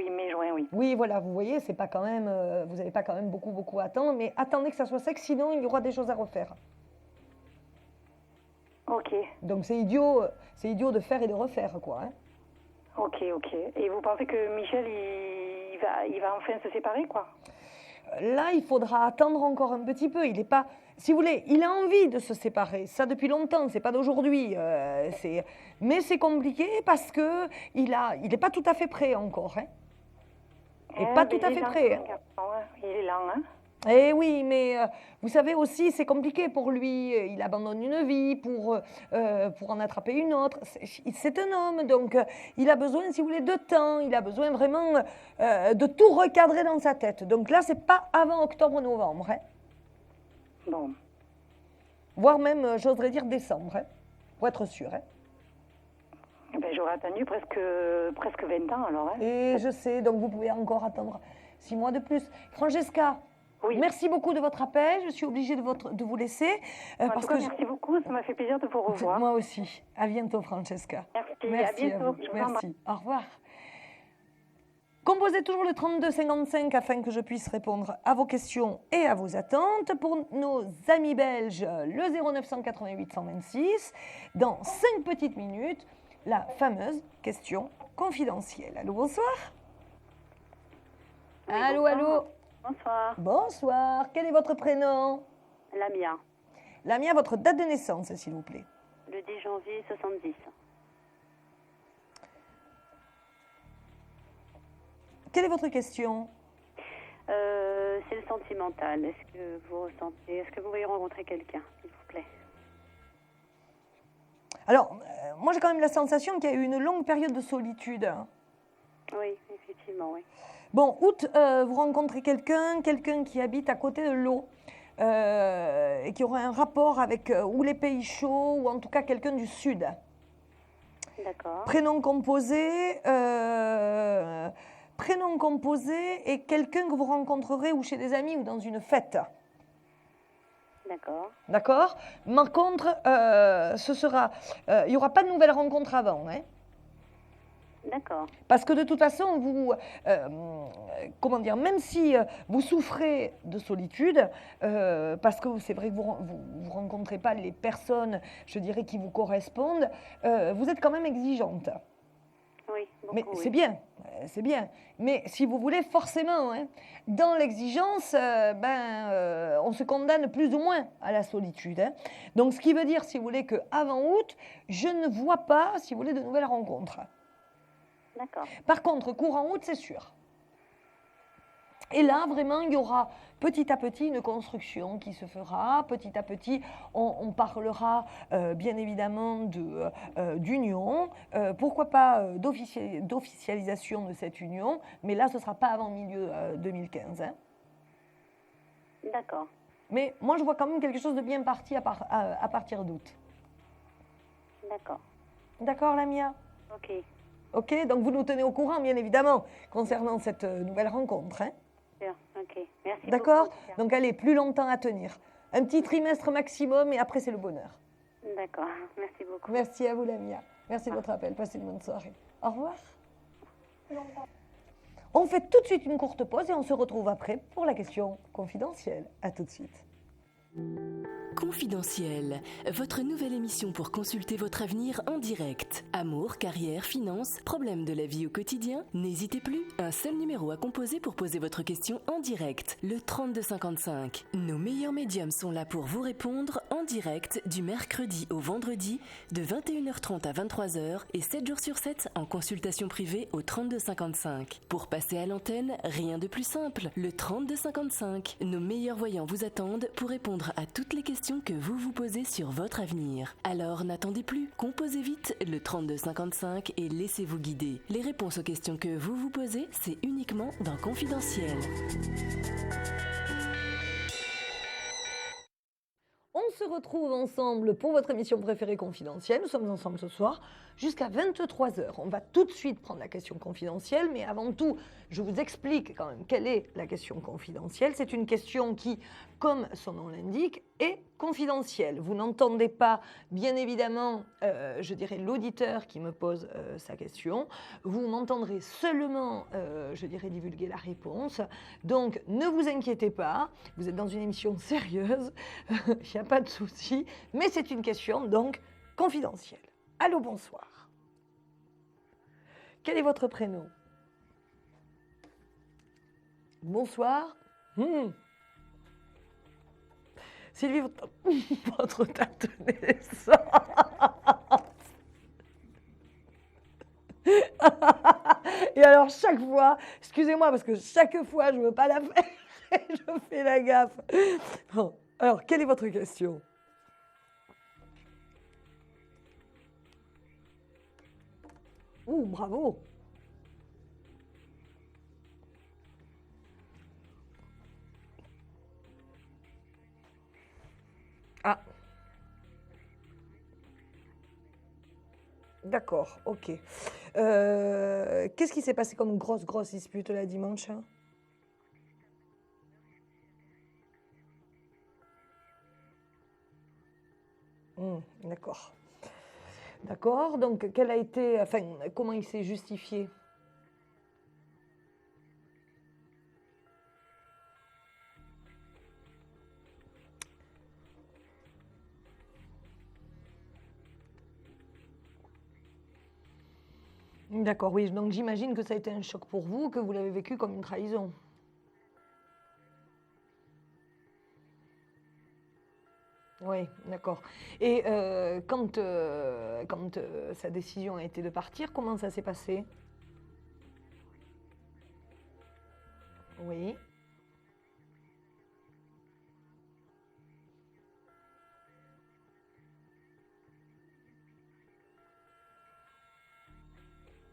oui. Oui, voilà, vous voyez, c'est pas quand même, vous n'avez pas quand même beaucoup à attendre, mais attendez que ça soit sec, sinon il y aura des choses à refaire. Ok. Donc c'est idiot de faire et de refaire, quoi. Hein. Ok. Et vous pensez que Michel, il va enfin se séparer, quoi? Là, il faudra attendre encore un petit peu. Il est pas, si vous voulez, il a envie de se séparer. Ça depuis longtemps, c'est pas d'aujourd'hui. Mais c'est compliqué parce que il est pas tout à fait prêt encore. Hein. Il n'est pas tout à fait prêt. Hein. Il est lent, hein. Eh oui, mais vous savez aussi, c'est compliqué pour lui. Il abandonne une vie pour en attraper une autre. C'est un homme, donc il a besoin, si vous voulez, de temps. Il a besoin vraiment de tout recadrer dans sa tête. Donc là, c'est pas avant octobre-novembre. Hein. Bon. Voire même, j'oserais dire décembre, hein, pour être sûr. Hein. Ben, j'aurais attendu presque 20 ans alors. Hein. Et je sais, donc vous pouvez encore attendre 6 mois de plus. Francesca. Oui. Merci beaucoup de votre appel. Je suis obligée de vous laisser. Merci beaucoup. Ça m'a fait plaisir de vous revoir. Moi aussi. À bientôt, Francesca. Merci. À bientôt. Merci. Au revoir. Composez toujours le 3255 afin que je puisse répondre à vos questions et à vos attentes. Pour nos amis belges, le 0988 126. Dans 5 petites minutes, la fameuse question confidentielle. Allô, bonsoir. Oui, allô. Bonsoir. Bonsoir. Quel est votre prénom? Lamia. Lamia, votre date de naissance, s'il vous plaît. Le 10 janvier 70. Quelle est votre question? C'est le sentimental. Est-ce que vous voulez rencontrer quelqu'un, s'il vous plaît? Alors, moi j'ai quand même la sensation qu'il y a eu une longue période de solitude. Oui, effectivement, oui. Bon, août, vous rencontrez quelqu'un qui habite à côté de l'eau et qui aurait un rapport avec ou les pays chauds ou en tout cas quelqu'un du sud. D'accord. Prénom composé et quelqu'un que vous rencontrerez ou chez des amis ou dans une fête. D'accord. D'accord. Par contre, il n'y aura pas de nouvelles rencontres avant. Hein. D'accord. Parce que de toute façon, vous, comment dire, même si vous souffrez de solitude, parce que c'est vrai que vous ne rencontrez pas les personnes, je dirais, qui vous correspondent, vous êtes quand même exigeante. Oui, beaucoup, Mais oui. c'est bien, c'est bien. Mais si vous voulez, forcément, hein, dans l'exigence, on se condamne plus ou moins à la solitude. Hein. Donc, ce qui veut dire, si vous voulez, qu'avant août, je ne vois pas, si vous voulez, de nouvelles rencontres. D'accord. Par contre, courant août, c'est sûr. Et là, vraiment, il y aura petit à petit une construction qui se fera. Petit à petit, on parlera bien évidemment d'union. Pourquoi pas d'officialisation de cette union. Mais là, ce ne sera pas avant milieu 2015. Hein. D'accord. Mais moi, je vois quand même quelque chose de bien parti à partir d'août. D'accord. D'accord, Lamia ? Ok. Ok, donc vous nous tenez au courant, bien évidemment, concernant cette nouvelle rencontre. Hein. Bien. Ok. Merci. D'accord ? beaucoup, en tout cas. Donc allez, plus longtemps à tenir. Un petit trimestre maximum et après c'est le bonheur. D'accord. Merci beaucoup. Merci à vous, Lamia. Merci de votre appel. Passez une bonne soirée. Au revoir. On fait tout de suite une courte pause et on se retrouve après pour la question confidentielle. À tout de suite. Confidentiel, votre nouvelle émission pour consulter votre avenir en direct. Amour, carrière, finances, problèmes de la vie au quotidien. N'hésitez plus, un seul numéro à composer pour poser votre question en direct, le 3255. Nos meilleurs médiums sont là pour vous répondre en direct du mercredi au vendredi de 21h30 à 23h et 7 jours sur 7 en consultation privée au 3255. Pour passer à l'antenne, rien de plus simple, le 3255. Nos meilleurs voyants vous attendent pour répondre à toutes les questions que vous vous posez sur votre avenir. Alors n'attendez plus, composez vite le 3255 et laissez-vous guider. Les réponses aux questions que vous vous posez, c'est uniquement dans Confidentiel. On se retrouve ensemble pour votre émission préférée confidentielle. Nous sommes ensemble ce soir jusqu'à 23h. On va tout de suite prendre la question confidentielle, mais avant tout, je vous explique quand même quelle est la question confidentielle. C'est une question qui, comme son nom l'indique, est confidentielle. Vous n'entendez pas, bien évidemment, je dirais, l'auditeur qui me pose sa question. Vous m'entendrez seulement, je dirais, divulguer la réponse. Donc, ne vous inquiétez pas, vous êtes dans une émission sérieuse, il n'y a pas de souci, mais c'est une question, donc, confidentielle. Allô, bonsoir. Quel est votre prénom ? Bonsoir. Sylvie, votre date de naissance. Et alors, chaque fois, excusez-moi, parce que chaque fois, je ne veux pas la faire, je fais la gaffe. Bon, alors, quelle est votre question ? Ouh, bravo. Ah. D'accord, ok. Qu'est-ce qui s'est passé comme grosse dispute là dimanche ? D'accord. D'accord, donc quel a été, enfin, comment il s'est justifié ? D'accord, oui, donc j'imagine que ça a été un choc pour vous, que vous l'avez vécu comme une trahison. Oui, d'accord. Et quand sa décision a été de partir, comment ça s'est passé ? Oui.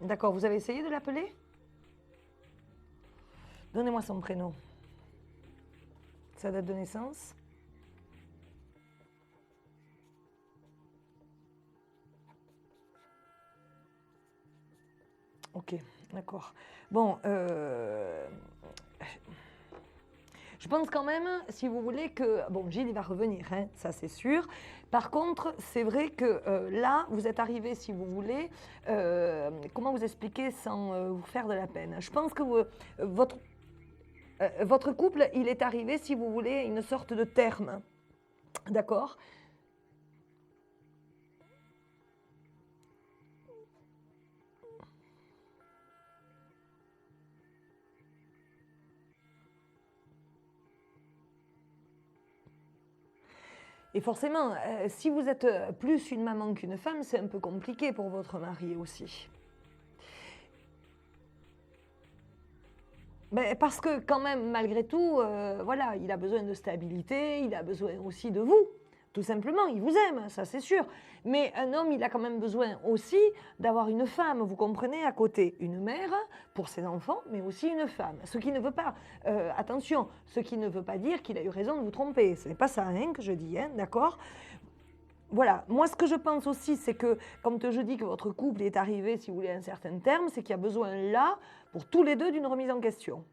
D'accord, vous avez essayé de l'appeler ? Donnez-moi son prénom. Sa date de naissance ? Ok, d'accord. Bon, Je pense quand même, si vous voulez, que... Bon, Gilles, il va revenir, hein, ça c'est sûr. Par contre, c'est vrai que là, vous êtes arrivé, si vous voulez, comment vous expliquer sans vous faire de la peine? Je pense que votre couple, il est arrivé, si vous voulez, à une sorte de terme. D'accord? Et forcément, si vous êtes plus une maman qu'une femme, c'est un peu compliqué pour votre mari aussi. Mais parce que quand même, malgré tout, voilà, il a besoin de stabilité, il a besoin aussi de vous. Tout simplement, il vous aime, ça c'est sûr. Mais un homme, il a quand même besoin aussi d'avoir une femme, vous comprenez, à côté. Une mère pour ses enfants, mais aussi une femme. Ce qui ne veut pas, attention, ce qui ne veut pas dire qu'il a eu raison de vous tromper. Ce n'est pas ça hein, que je dis, hein, d'accord ? Voilà, moi ce que je pense aussi, c'est que quand je dis que votre couple est arrivé, si vous voulez, à un certain terme, c'est qu'il y a besoin là, pour tous les deux, d'une remise en question.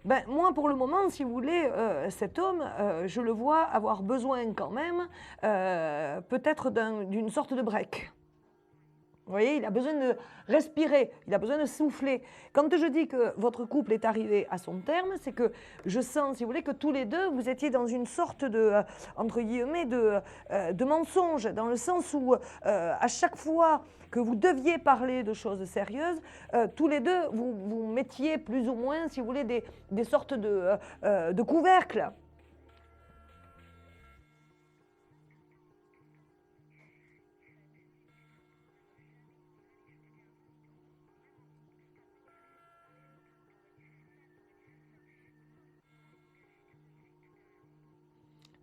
Ben, moi, pour le moment, si vous voulez, cet homme, je le vois avoir besoin quand même, peut-être d'une sorte de break. Vous voyez, il a besoin de respirer, il a besoin de souffler. Quand je dis que votre couple est arrivé à son terme, c'est que je sens, si vous voulez, que tous les deux, vous étiez dans une sorte de, entre guillemets, de mensonge, dans le sens où, à chaque fois que vous deviez parler de choses sérieuses, tous les deux, vous mettiez plus ou moins, si vous voulez, des sortes de couvercles.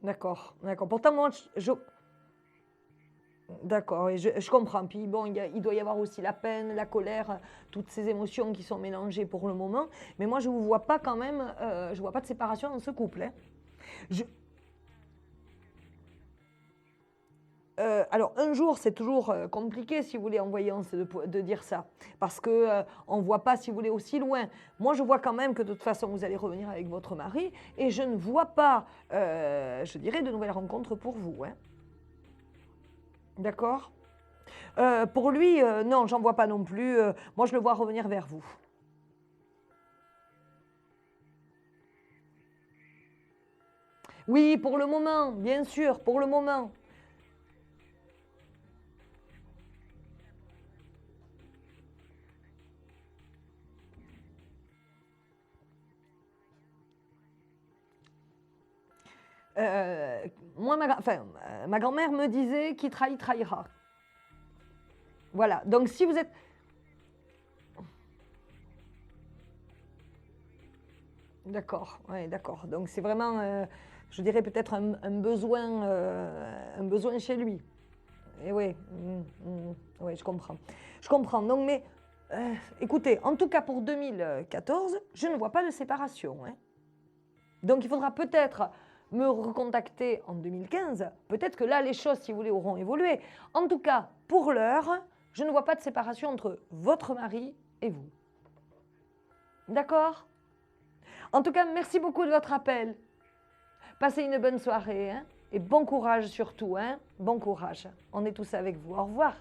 D'accord, d'accord. Pourtant, moi, d'accord, et je comprends. Puis bon, il doit y avoir aussi la peine, la colère, toutes ces émotions qui sont mélangées pour le moment. Mais moi, je ne vous vois pas quand même, je ne vois pas de séparation dans ce couple. Hein. Alors, un jour, c'est toujours compliqué, si vous voulez, en voyance, de dire ça. Parce qu'on ne voit pas, si vous voulez, aussi loin. Moi, je vois quand même que de toute façon, vous allez revenir avec votre mari. Et je ne vois pas, je dirais, de nouvelles rencontres pour vous. Hein. D'accord ? Pour lui, non, j'en vois pas non plus. Moi, je le vois revenir vers vous. Oui, pour le moment, bien sûr, pour le moment. Moi, ma grand-mère me disait qui trahit, trahira. Voilà, donc si vous êtes... D'accord, oui, d'accord. Donc c'est vraiment, je dirais peut-être un besoin chez lui. Et oui, oui, je comprends. Je comprends. Donc, mais écoutez, en tout cas pour 2014, je ne vois pas de séparation. Hein. Donc il faudra peut-être me recontacter en 2015. Peut-être que là, les choses, si vous voulez, auront évolué. En tout cas, pour l'heure, je ne vois pas de séparation entre votre mari et vous. D'accord ? En tout cas, merci beaucoup de votre appel. Passez une bonne soirée, hein, et bon courage surtout, hein, bon courage. On est tous avec vous. Au revoir.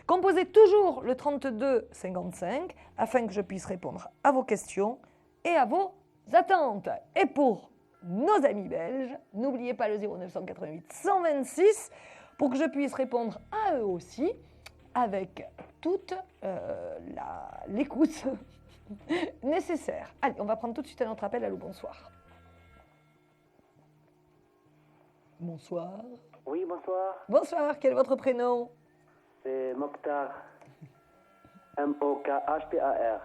Composez toujours le 32 55 afin que je puisse répondre à vos questions et à vos attentes. Et pour nos amis belges, n'oubliez pas le 0988 126 pour que je puisse répondre à eux aussi avec toute l'écoute nécessaire. Allez, on va prendre tout de suite un autre appel. Allô, bonsoir. Bonsoir. Oui, bonsoir. Bonsoir, quel est votre prénom? C'est Mokhtar. M-O-K-H-T-A-R.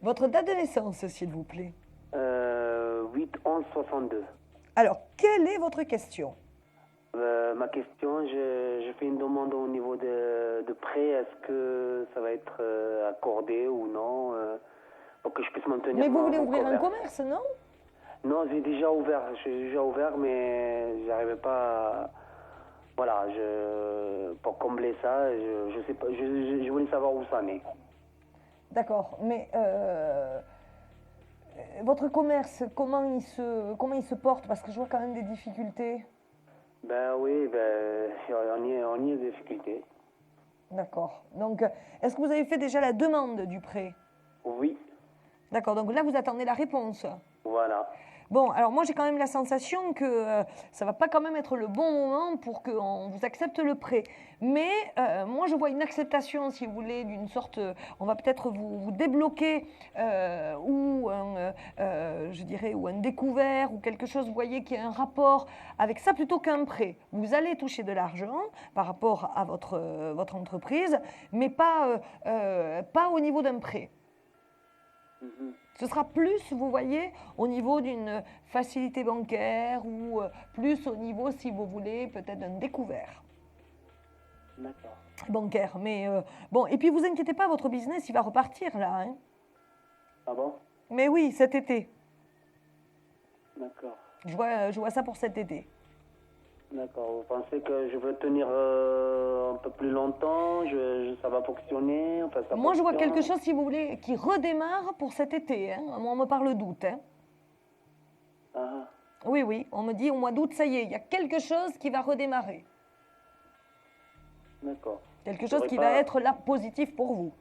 Votre date de naissance, s'il vous plaît. 8-11-62. Alors, quelle est votre question? Ma question, je fais une demande au niveau de prêt. Est-ce que ça va être accordé ou non pour que je puisse maintenir. Mais vous voulez ouvrir un commerce, non? Non, j'ai déjà ouvert, mais j'arrivais pas à... Voilà, pour combler ça, je sais pas, je voulais savoir où ça en est. D'accord, mais votre commerce, comment il se porte? Parce que je vois quand même des difficultés. Ben oui, on y est des difficultés. D'accord. Donc, est-ce que vous avez fait déjà la demande du prêt? Oui. D'accord, donc là, vous attendez la réponse. Voilà. Bon, alors moi, j'ai quand même la sensation que ça va pas quand même être le bon moment pour qu'on vous accepte le prêt. Mais moi, je vois une acceptation, si vous voulez, d'une sorte... on va peut-être vous débloquer ou je dirais, ou un découvert ou quelque chose, vous voyez, qui a un rapport avec ça plutôt qu'un prêt. Vous allez toucher de l'argent par rapport à votre entreprise, mais pas au niveau d'un prêt. Ce sera plus, vous voyez, au niveau d'une facilité bancaire ou plus au niveau, si vous voulez, peut-être d'un découvert. D'accord. Bancaire. Mais bon, et puis vous inquiétez pas, votre business, il va repartir là. Hein. Ah bon? Mais oui, cet été. D'accord. Je vois ça pour cet été. D'accord. Vous pensez que je veux tenir un peu plus longtemps? Ça va fonctionner? Enfin, ça Moi, je vois fonctionne. quelque chose, si vous voulez, qui redémarre pour cet été. Hein. Moi, on me parle d'août. Hein. Ah. Oui, oui. On me dit au mois d'août, ça y est, il y a quelque chose qui va redémarrer. D'accord. Quelque chose qui va être là positif pour vous.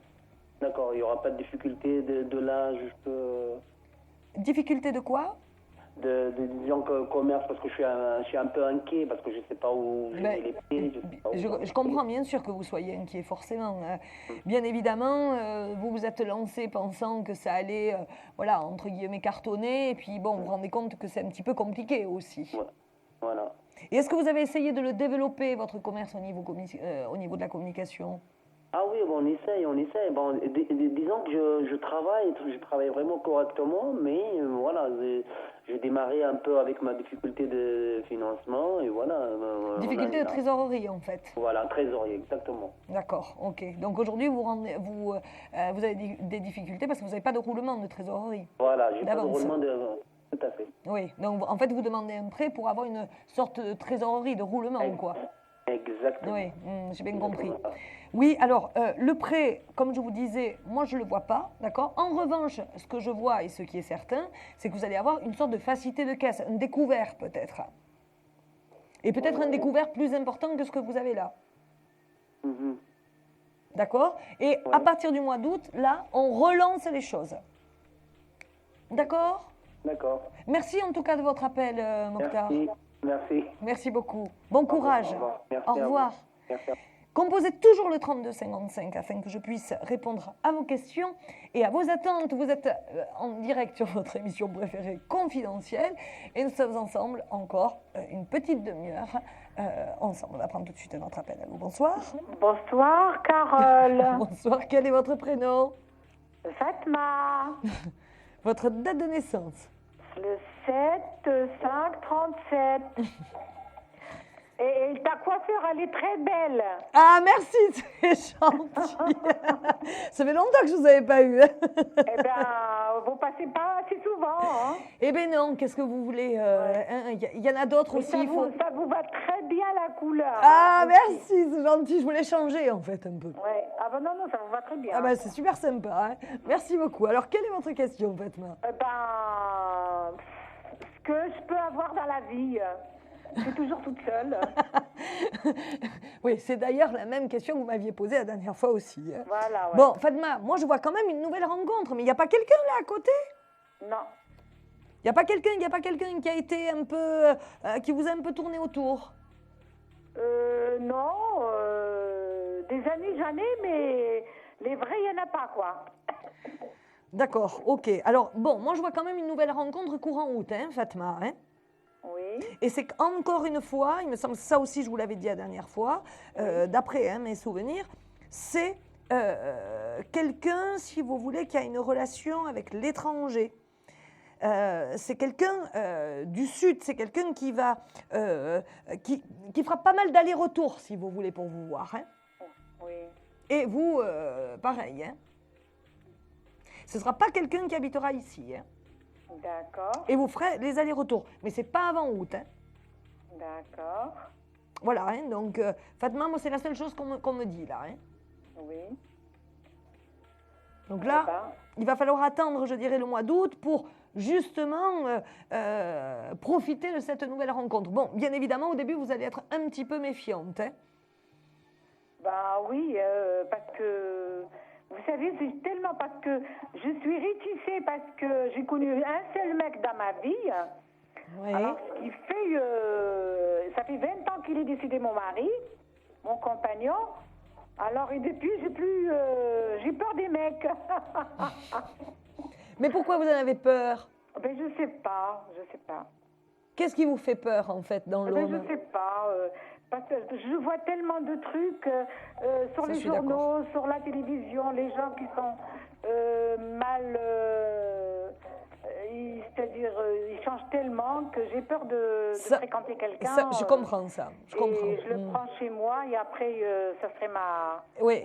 D'accord. Il n'y aura pas de difficulté de là jusque... Difficulté de quoi? Disons que commerce, parce que je suis un peu inquiet, parce que je ne sais pas où je mets les pieds. Je comprends bien sûr que vous soyez inquiet, forcément. Bien évidemment, vous vous êtes lancé pensant que ça allait, voilà, entre guillemets, cartonner, et puis bon, vous vous rendez compte que c'est un petit peu compliqué aussi. Ouais. Voilà. Et est-ce que vous avez essayé de le développer, votre commerce, au niveau de la communication? Ah oui, bon, on essaye. Bon, disons que je travaille vraiment correctement, mais voilà, j'ai démarré un peu avec ma difficulté de financement, et voilà. Difficulté de trésorerie, en fait. Voilà, trésorerie, exactement. D'accord, ok. Donc aujourd'hui, vous avez des difficultés parce que vous n'avez pas de roulement de trésorerie. Voilà, j'ai pas de roulement de... Tout à fait. Oui, donc en fait, vous demandez un prêt pour avoir une sorte de trésorerie, de roulement, quoi. Exactement. Oui, j'ai bien compris. Oui, alors, le prêt, comme je vous disais, moi, je ne le vois pas, d'accord? En revanche, ce que je vois et ce qui est certain, c'est que vous allez avoir une sorte de facilité de caisse, un découvert peut-être. Et peut-être un découvert plus important que ce que vous avez là. D'accord? Et à partir du mois d'août, là, on relance les choses. D'accord? D'accord. Merci en tout cas de votre appel, Mokhtar. Merci. Merci beaucoup. Bon courage. Au revoir. Au revoir. Merci. Composez toujours le 3255 afin que je puisse répondre à vos questions et à vos attentes. Vous êtes en direct sur votre émission préférée confidentielle et nous sommes ensemble encore une petite demi-heure ensemble. On va prendre tout de suite notre appel. Allô, bonsoir. Bonsoir, Carole. Bonsoir, quel est votre prénom? Fatma. Votre date de naissance? Le 7/5/37. Et ta coiffure, elle est très belle. Ah, merci, c'est gentil. Ça fait longtemps que je ne vous avais pas eu. Eh bien, vous passez pas assez souvent. Hein. Eh bien non, qu'est-ce que vous voulez? Il y en a d'autres aussi. Ça vous va très bien la couleur. Ah, hein, merci, c'est gentil. Je voulais changer en fait un peu. Ouais. Ah ben non, ça vous va très bien. Ah ben c'est super sympa. Hein. Merci beaucoup. Alors, quelle est votre question, Fatma? Ce que je peux avoir dans la vie. Je suis toujours toute seule. Oui, c'est d'ailleurs la même question que vous m'aviez posée la dernière fois aussi. Hein. Voilà, ouais. Bon, Fatma, moi je vois quand même une nouvelle rencontre, mais il n'y a pas quelqu'un là à côté? Non. Il n'y a pas quelqu'un qui a été un peu... qui vous a un peu tourné autour? Non. Des années, j'en ai, mais les vrais, il n'y en a pas, quoi. D'accord, ok. Alors, bon, moi je vois quand même une nouvelle rencontre courant août, hein, Fatma, hein? Oui. Et c'est qu'encore une fois, il me semble, ça aussi je vous l'avais dit la dernière fois, d'après mes souvenirs, c'est quelqu'un, si vous voulez, qui a une relation avec l'étranger. C'est quelqu'un du Sud, c'est quelqu'un qui va, qui fera pas mal d'allers-retours, si vous voulez, pour vous voir. Hein. Oui. Et vous, pareil. Hein. Ce ne sera pas quelqu'un qui habitera ici. Hein. D'accord. Et vous ferez les allers-retours. Mais ce n'est pas avant août. Hein. D'accord. Voilà, hein, donc Fatma, moi c'est la seule chose qu'on me dit là. Hein. Oui. Donc là, il va falloir attendre, je dirais, le mois d'août pour justement profiter de cette nouvelle rencontre. Bon, bien évidemment, au début, vous allez être un petit peu méfiante. Hein. Bah oui, parce que, vous savez, c'est tellement parce que je suis réticée parce que j'ai connu un seul mec dans ma vie. Oui. Alors, ce qui fait, ça fait 20 ans qu'il est décédé, mon mari, mon compagnon. Alors, et depuis, j'ai peur des mecs. Mais pourquoi vous en avez peur? Ben, je sais pas. Qu'est-ce qui vous fait peur, en fait, dans l'homme? Je sais pas. Parce que je vois tellement de trucs sur Ça, les journaux, sur la télévision, les gens qui sont mal... c'est-à-dire, ils changent tellement que j'ai peur de fréquenter quelqu'un. Je comprends ça. Je comprends. Et je le prends chez moi et après, ça serait ma... Oui,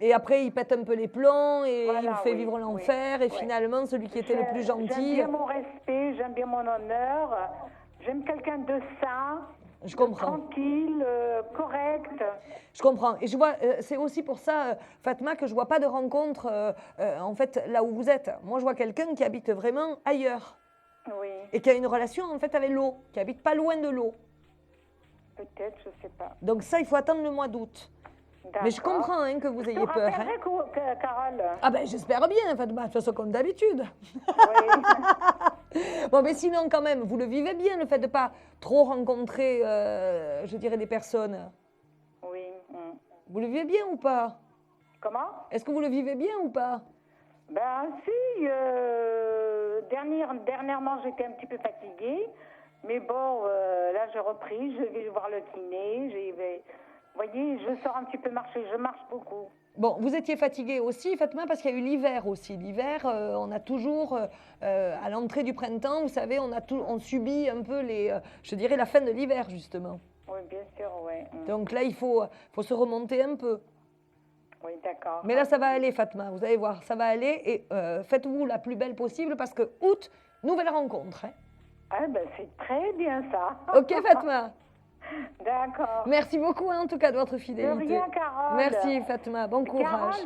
et après, il pète un peu les plombs et Voilà, il fait oui, vivre l'enfer. Et finalement, celui qui était le plus gentil... J'aime bien mon respect, j'aime bien mon honneur. J'aime quelqu'un de sain. Je comprends. Tranquille, correct. Je comprends. Et je vois, c'est aussi pour ça, Fatma, que je ne vois pas de rencontre, en fait, là où vous êtes. Moi, je vois quelqu'un qui habite vraiment ailleurs. Oui. Et qui a une relation, en fait, avec l'eau, qui habite pas loin de l'eau. Peut-être, je ne sais pas. Donc ça, il faut attendre le mois d'août. Mais je comprends hein, que vous ayez peur. Hein. Carole. Ah ben, j'espère bien, Fatma, de toute façon, comme d'habitude. Oui. Bon, mais sinon, quand même, vous le vivez bien, le fait de ne pas trop rencontrer, je dirais, des personnes. Oui. Vous le vivez bien ou pas? Comment? Est-ce que vous le vivez bien ou pas? Ben si, dernièrement j'étais un petit peu fatiguée, mais bon, là j'ai repris, je vais voir le kiné, vous voyez, je sors un petit peu marcher, je marche beaucoup. Bon, vous étiez fatiguée aussi, Fatma, parce qu'il y a eu l'hiver aussi. L'hiver, on a toujours, à l'entrée du printemps, vous savez, on subit un peu je dirais, la fin de l'hiver, justement. Oui, bien sûr, oui. Donc là, il faut se remonter un peu. Oui, d'accord. Mais là, ça va aller, Fatma, vous allez voir, ça va aller. Et faites-vous la plus belle possible, parce que août, nouvelle rencontre. Hein. Ah ben, c'est très bien ça. Ok, Fatma. D'accord. Merci beaucoup, hein, en tout cas, de votre fidélité. De rien, Carole. Merci, Fatma. Bon courage.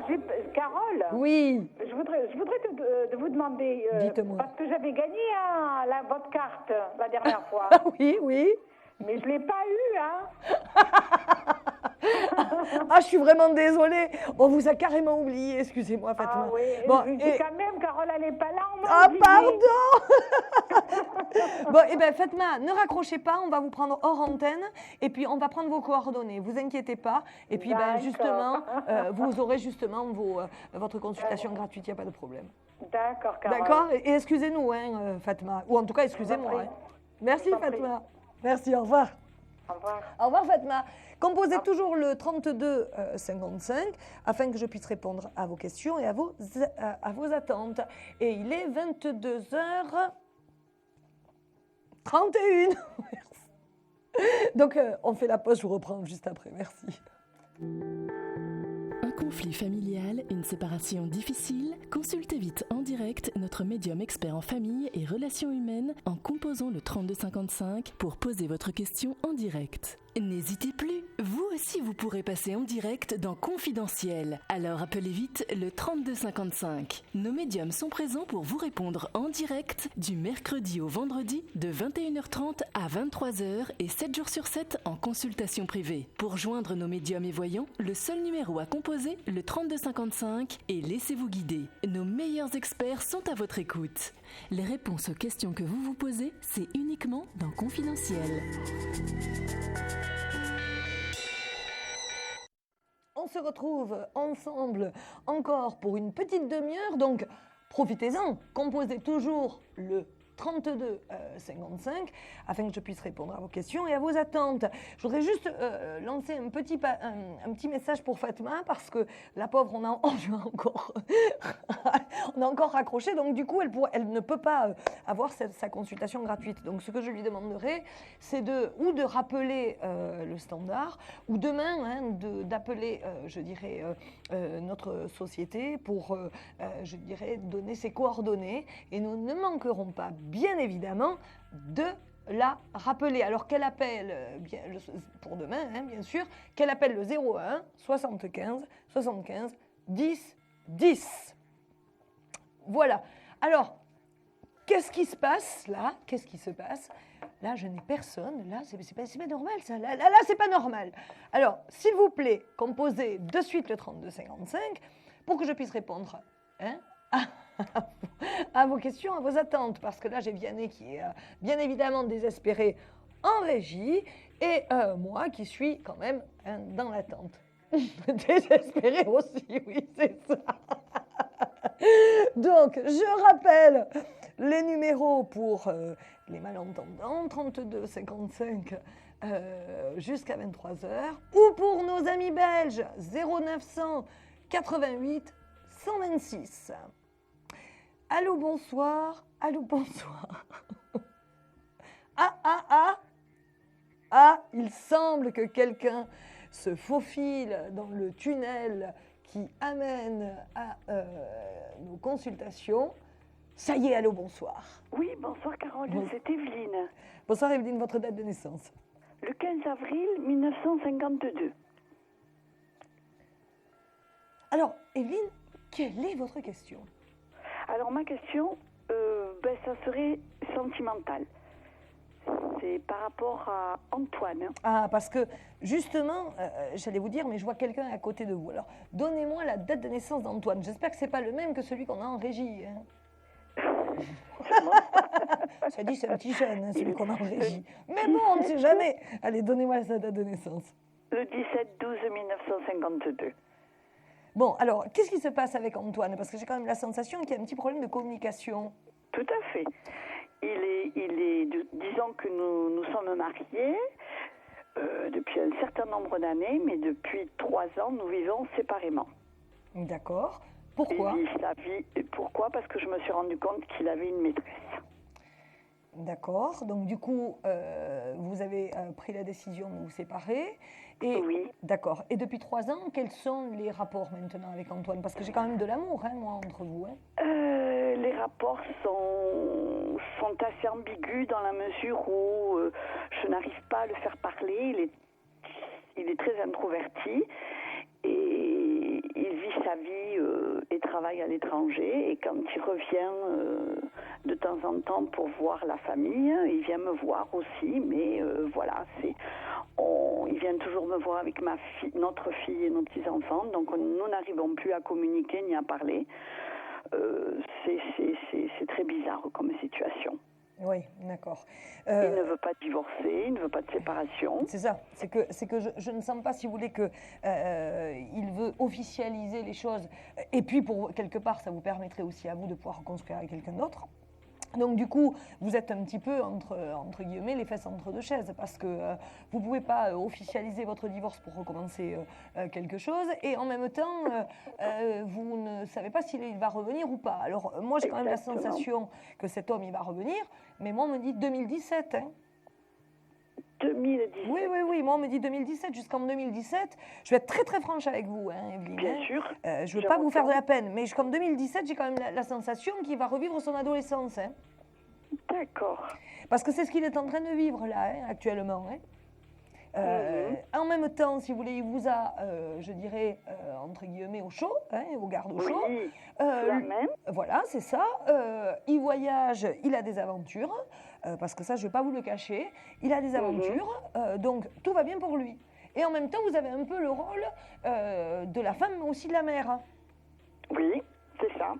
Carole. Oui. Je voudrais de vous demander. Dites-moi. Parce que j'avais gagné votre carte la dernière fois. Oui, oui. Mais je ne l'ai pas eue, hein. Ah, je suis vraiment désolée. On vous a carrément oublié. Excusez-moi, Fatma. Ah oui. Bon, je dis quand même, Carole, elle n'est pas là. Pardon. Bon, eh bien, Fatma, ne raccrochez pas. On va vous prendre hors antenne. Et puis, on va prendre vos coordonnées. Vous inquiétez pas. Et puis, justement, vous aurez justement votre consultation gratuite. Il n'y a pas de problème. D'accord, Carole. D'accord. Et excusez-nous, hein, Fatma. Ou en tout cas, excusez-moi. Hein. Merci, Fatma. Merci, au revoir. Au revoir. Au revoir, Fatma. Composez toujours le 32 55 afin que je puisse répondre à vos questions et à vos attentes. Et il est 22h31. Donc, on fait la pause, je vous reprends juste après. Merci. Un conflit familial, une séparation difficile? Consultez vite en direct notre médium expert en famille et relations humaines en composant le 3255 pour poser votre question en direct. N'hésitez plus, vous aussi vous pourrez passer en direct dans Confidentiel. Alors appelez vite le 3255. Nos médiums sont présents pour vous répondre en direct du mercredi au vendredi de 21h30 à 23h et 7 jours sur 7 en consultation privée. Pour joindre nos médiums et voyants, le seul numéro à composer, le 3255 et laissez-vous guider. Nos meilleurs experts sont à votre écoute. Les réponses aux questions que vous vous posez, c'est uniquement dans Confidentiel. On se retrouve ensemble encore pour une petite demi-heure, donc profitez-en, composez toujours le 32 55 afin que je puisse répondre à vos questions et à vos attentes. Je voudrais juste lancer un petit message pour Fatma parce que la pauvre, on a encore raccroché, donc du coup elle ne peut pas avoir sa consultation gratuite. Donc ce que je lui demanderai, c'est de rappeler le standard ou demain d'appeler je dirais notre société pour je dirais donner ses coordonnées et nous ne manquerons pas bien évidemment de la rappeler. Alors qu'elle appelle, pour demain, hein, bien sûr, qu'elle appelle le 01 75 75 10 10. Voilà. Alors, qu'est-ce qui se passe là? Qu'est-ce qui se passe? Là, je n'ai personne. Là, c'est pas normal, ça. Là, c'est pas normal. Alors, s'il vous plaît, composez de suite le 3255 pour que je puisse répondre hein, à vos questions, à vos attentes. Parce que là, j'ai Vianney qui est bien évidemment désespéré en régie et moi qui suis quand même hein, dans l'attente. Désespéré aussi, oui, c'est ça. Donc, je rappelle les numéros pour les malentendants, 32 55 jusqu'à 23h, ou pour nos amis belges, 0900 88 126. Allô, bonsoir. Allô, bonsoir. Ah, il semble que quelqu'un se faufile dans le tunnel qui amène à nos consultations. Ça y est, allô, bonsoir. Oui, bonsoir Caroline, c'est Evelyne. Bonsoir Evelyne, votre date de naissance? Le 15 avril 1952. Alors, Evelyne, quelle est votre question? Alors, ma question, ça serait sentimentale. C'est par rapport à Antoine. Ah, parce que, justement, j'allais vous dire, mais je vois quelqu'un à côté de vous. Alors, donnez-moi la date de naissance d'Antoine. J'espère que ce n'est pas le même que celui qu'on a en régie. Hein. Ça dit, c'est un petit jeune, hein, celui qu'on a en régie. Mais bon, on ne sait jamais. Allez, donnez-moi sa date de naissance. Le 17-12-1952. Bon, alors, qu'est-ce qui se passe avec Antoine? Parce que j'ai quand même la sensation qu'il y a un petit problème de communication. Tout à fait. Disons que nous sommes mariés depuis un certain nombre d'années, mais depuis 3 ans, nous vivons séparément. D'accord. Pourquoi? Pourquoi? Parce que je me suis rendu compte qu'il avait une maîtresse. D'accord. Donc, du coup, vous avez pris la décision de vous séparer. Et, oui. D'accord. Et depuis 3 ans, quels sont les rapports maintenant avec Antoine? Parce que j'ai quand même de l'amour, hein, moi, entre vous. Hein. Les rapports sont assez ambigus dans la mesure où je n'arrive pas à le faire parler. Il est très introverti et il vit sa vie et travaille à l'étranger. Et quand il revient de temps en temps pour voir la famille, il vient me voir aussi. Mais voilà, il vient toujours me voir avec notre fille et nos petits-enfants. Donc nous n'arrivons plus à communiquer ni à parler. C'est très bizarre comme situation. Oui, d'accord. Il ne veut pas divorcer, il ne veut pas de séparation. C'est ça, c'est que je ne sens pas, si vous voulez, qu'il veut officialiser les choses. Et puis, quelque part, ça vous permettrait aussi à vous de pouvoir reconstruire avec quelqu'un d'autre. Donc du coup, vous êtes un petit peu entre guillemets les fesses entre deux chaises parce que vous ne pouvez pas officialiser votre divorce pour recommencer quelque chose et en même temps, vous ne savez pas s'il va revenir ou pas. Alors moi, j'ai quand même la sensation que cet homme, il va revenir, mais moi, on me dit 2017. Hein. 2017. Oui, moi on me dit 2017, jusqu'en 2017. Je vais être très très franche avec vous, hein, Evelyne. Bien sûr. Je ne veux pas vous faire de la peine, mais jusqu'en 2017, j'ai quand même la sensation qu'il va revivre son adolescence. Hein. D'accord. Parce que c'est ce qu'il est en train de vivre là, hein, actuellement. Hein. En même temps, si vous voulez, il vous a, je dirais, entre guillemets, au chaud, hein, au garde au chaud. Oui, même. Voilà, c'est ça. Il voyage, il a des aventures, parce que ça, je ne vais pas vous le cacher. Il a des aventures, donc tout va bien pour lui. Et en même temps, vous avez un peu le rôle de la femme, mais aussi de la mère. Hein. Oui, c'est ça.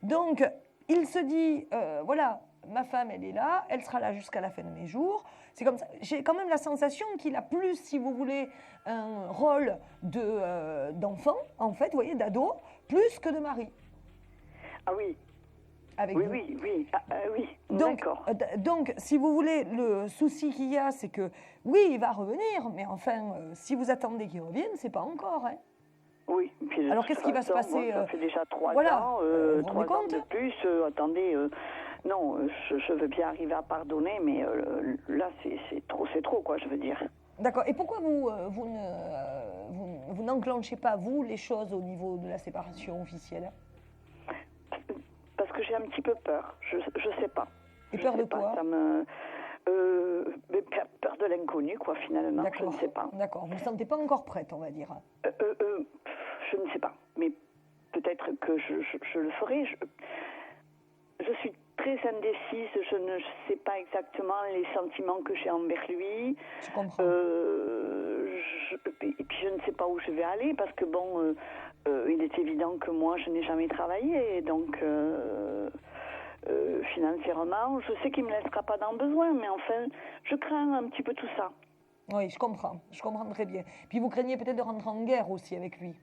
Donc, il se dit, voilà, ma femme, elle est là, elle sera là jusqu'à la fin de mes jours. C'est comme ça. J'ai quand même la sensation qu'il a plus, si vous voulez, un rôle d'enfant, en fait, vous voyez, d'ado, plus que de mari. Ah oui. Avec oui, vous. oui. Oui, d'accord. Donc, si vous voulez, le souci qu'il y a, c'est que, oui, il va revenir, mais enfin, si vous attendez qu'il revienne, c'est pas encore, hein. Oui. Puis alors, qu'est-ce qui va se passer Ça fait déjà 3 voilà, ans, 3 ans de plus. Attendez, non, je veux bien arriver à pardonner, mais là, c'est trop, quoi, je veux dire. D'accord. Et pourquoi vous n'enclenchez pas, vous, les choses au niveau de la séparation officielle? Parce que j'ai un petit peu peur. Je sais pas. Et peur de quoi? Mais peur de l'inconnu, quoi, finalement, je ne sais pas. D'accord, vous ne vous sentez pas encore prête, on va dire. Je ne sais pas, mais peut-être que je le ferai. Je suis très indécise, je ne sais pas exactement les sentiments que j'ai envers lui. Je comprends. Et puis je ne sais pas où je vais aller, parce que bon, il est évident que moi, je n'ai jamais travaillé, donc... financièrement, je sais qu'il ne me laissera pas dans le besoin, mais enfin, je crains un petit peu tout ça. Oui, je comprends très bien. Puis vous craignez peut-être de rentrer en guerre aussi avec lui.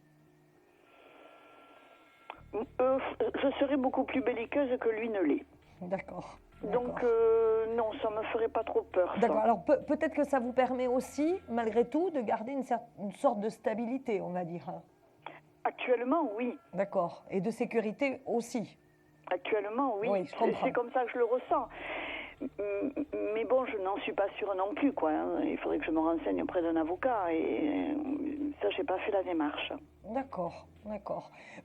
Je serais beaucoup plus belliqueuse que lui ne l'est. D'accord. Donc, non, ça ne me ferait pas trop peur. D'accord, alors peut-être que ça vous permet aussi, malgré tout, de garder une sorte de stabilité, on va dire. Actuellement, oui. D'accord, et de sécurité aussi. Actuellement, oui, je comprends. C'est comme ça que je le ressens. Mais bon, je n'en suis pas sûre non plus, quoi. Il faudrait que je me renseigne auprès d'un avocat et ça, j'ai pas fait la démarche. D'accord.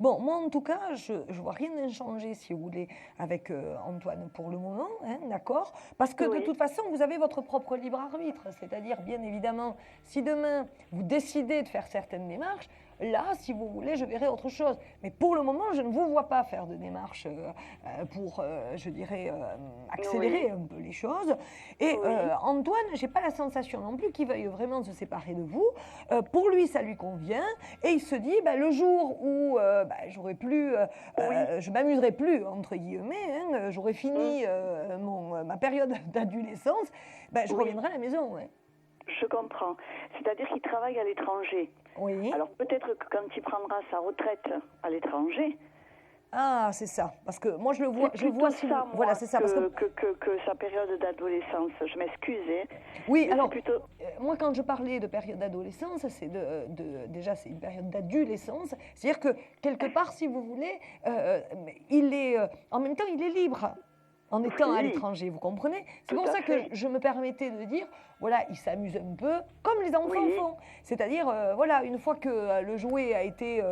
Bon, moi en tout cas, je vois rien d'inchangé, si vous voulez, avec Antoine pour le moment, hein, d'accord ? Parce que de toute façon, vous avez votre propre libre arbitre, c'est-à-dire, bien évidemment, si demain vous décidez de faire certaines démarches, là, si vous voulez, je verrai autre chose. Mais pour le moment, je ne vous vois pas faire de démarches pour, je dirais, accélérer un peu les choses. Et Antoine, je n'ai pas la sensation non plus qu'il veuille vraiment se séparer de vous. Pour lui, ça lui convient. Et il se dit, le jour où j'aurai plus, je m'amuserai plus, entre guillemets, hein, j'aurai fini ma période d'adolescence, je reviendrai à la maison. Ouais. Je comprends. C'est-à-dire qu'il travaille à l'étranger. Oui. Alors peut-être que quand il prendra sa retraite à l'étranger... Ah, c'est ça. Parce que moi, je le vois... ça, moi, voilà, c'est ça. Que sa période d'adolescence. Je m'excuse. Oui, alors, moi, quand je parlais de période d'adolescence, c'est déjà, c'est une période d'adolescence. C'est-à-dire que, quelque part, si vous voulez, en même temps, il est libre. En étant à l'étranger, vous comprenez ? C'est pour ça que je me permettais de dire, voilà, il s'amuse un peu, comme les enfants font. C'est-à-dire, voilà, une fois que le jouet a été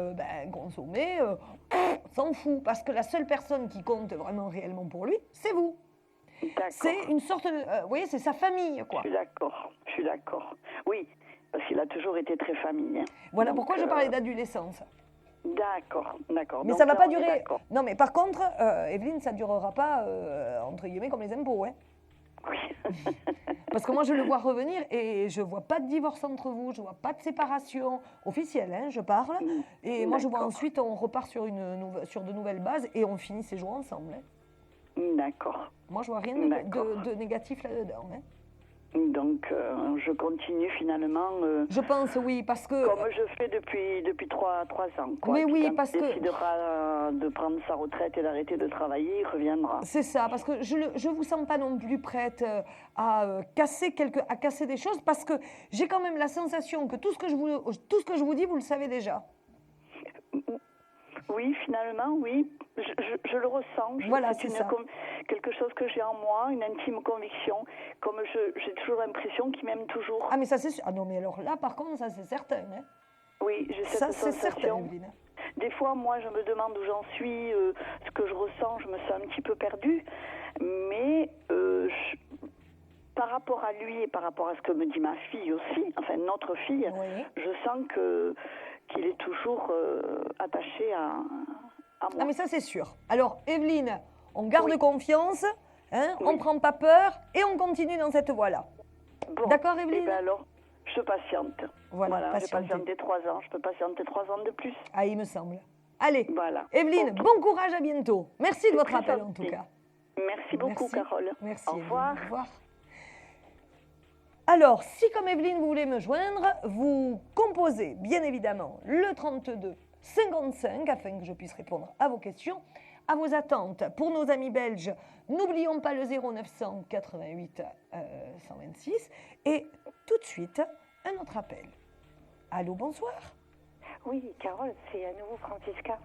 consommé, s'en fout. Parce que la seule personne qui compte vraiment réellement pour lui, c'est vous. C'est une sorte de... vous voyez, c'est sa famille, quoi. Je suis d'accord. Oui, parce qu'il a toujours été très famille. Hein. Voilà. Donc, pourquoi je parlais d'adolescence. D'accord. Mais donc, ça ne va pas durer. Non, mais par contre, Evelyne, ça ne durera pas, entre guillemets, comme les impôts. Hein. Oui. Parce que moi, je le vois revenir et je ne vois pas de divorce entre vous, je ne vois pas de séparation officielle, hein, je parle. Et moi, je vois ensuite, on repart sur de nouvelles bases et on finit ces jours ensemble. Hein. D'accord. Moi, je ne vois rien de négatif là-dedans. Hein. Donc, je continue finalement. Je pense, oui, parce que... Comme je fais depuis 3 ans. Quoi. Mais oui, quand parce il décidera de prendre sa retraite et d'arrêter de travailler, il reviendra. C'est ça, parce que je ne vous sens pas non plus prête à casser des choses, parce que j'ai quand même la sensation que tout ce que je vous dis, vous le savez déjà. Oui, finalement, oui. Je le ressens. Voilà, c'est ça. Quelque chose que j'ai en moi, une intime conviction. Comme j'ai toujours l'impression qu'il m'aime toujours. Ah, mais ça, c'est sûr. Ah non, mais alors là, par contre, ça, c'est certain. Hein. Oui, j'ai cette sensation. Ça, c'est certain, Evelyne. Des fois, moi, je me demande où j'en suis, ce que je ressens. Je me sens un petit peu perdue. Mais par rapport à lui et par rapport à ce que me dit ma fille aussi, enfin, notre fille, je sens qu'il est toujours attaché à moi. Ah, mais ça, c'est sûr. Alors, Evelyne, on garde confiance, hein, on ne prend pas peur et on continue dans cette voie-là. Bon. D'accord, Evelyne ? Eh bien alors, je patiente. Voilà, j'ai patienté 3 ans. Je peux patienter 3 ans de plus. Ah, il me semble. Allez, voilà. Evelyne, bon courage, à bientôt. Merci de votre appel, en tout cas. Merci beaucoup, Carole. Merci, au revoir. Au revoir. Alors, si comme Evelyne, vous voulez me joindre, vous composez, bien évidemment, le 32 55, afin que je puisse répondre à vos questions, à vos attentes. Pour nos amis belges, n'oublions pas le 0900 88 126. Et tout de suite, un autre appel. Allô, bonsoir. Oui, Carole, c'est à nouveau Francisca.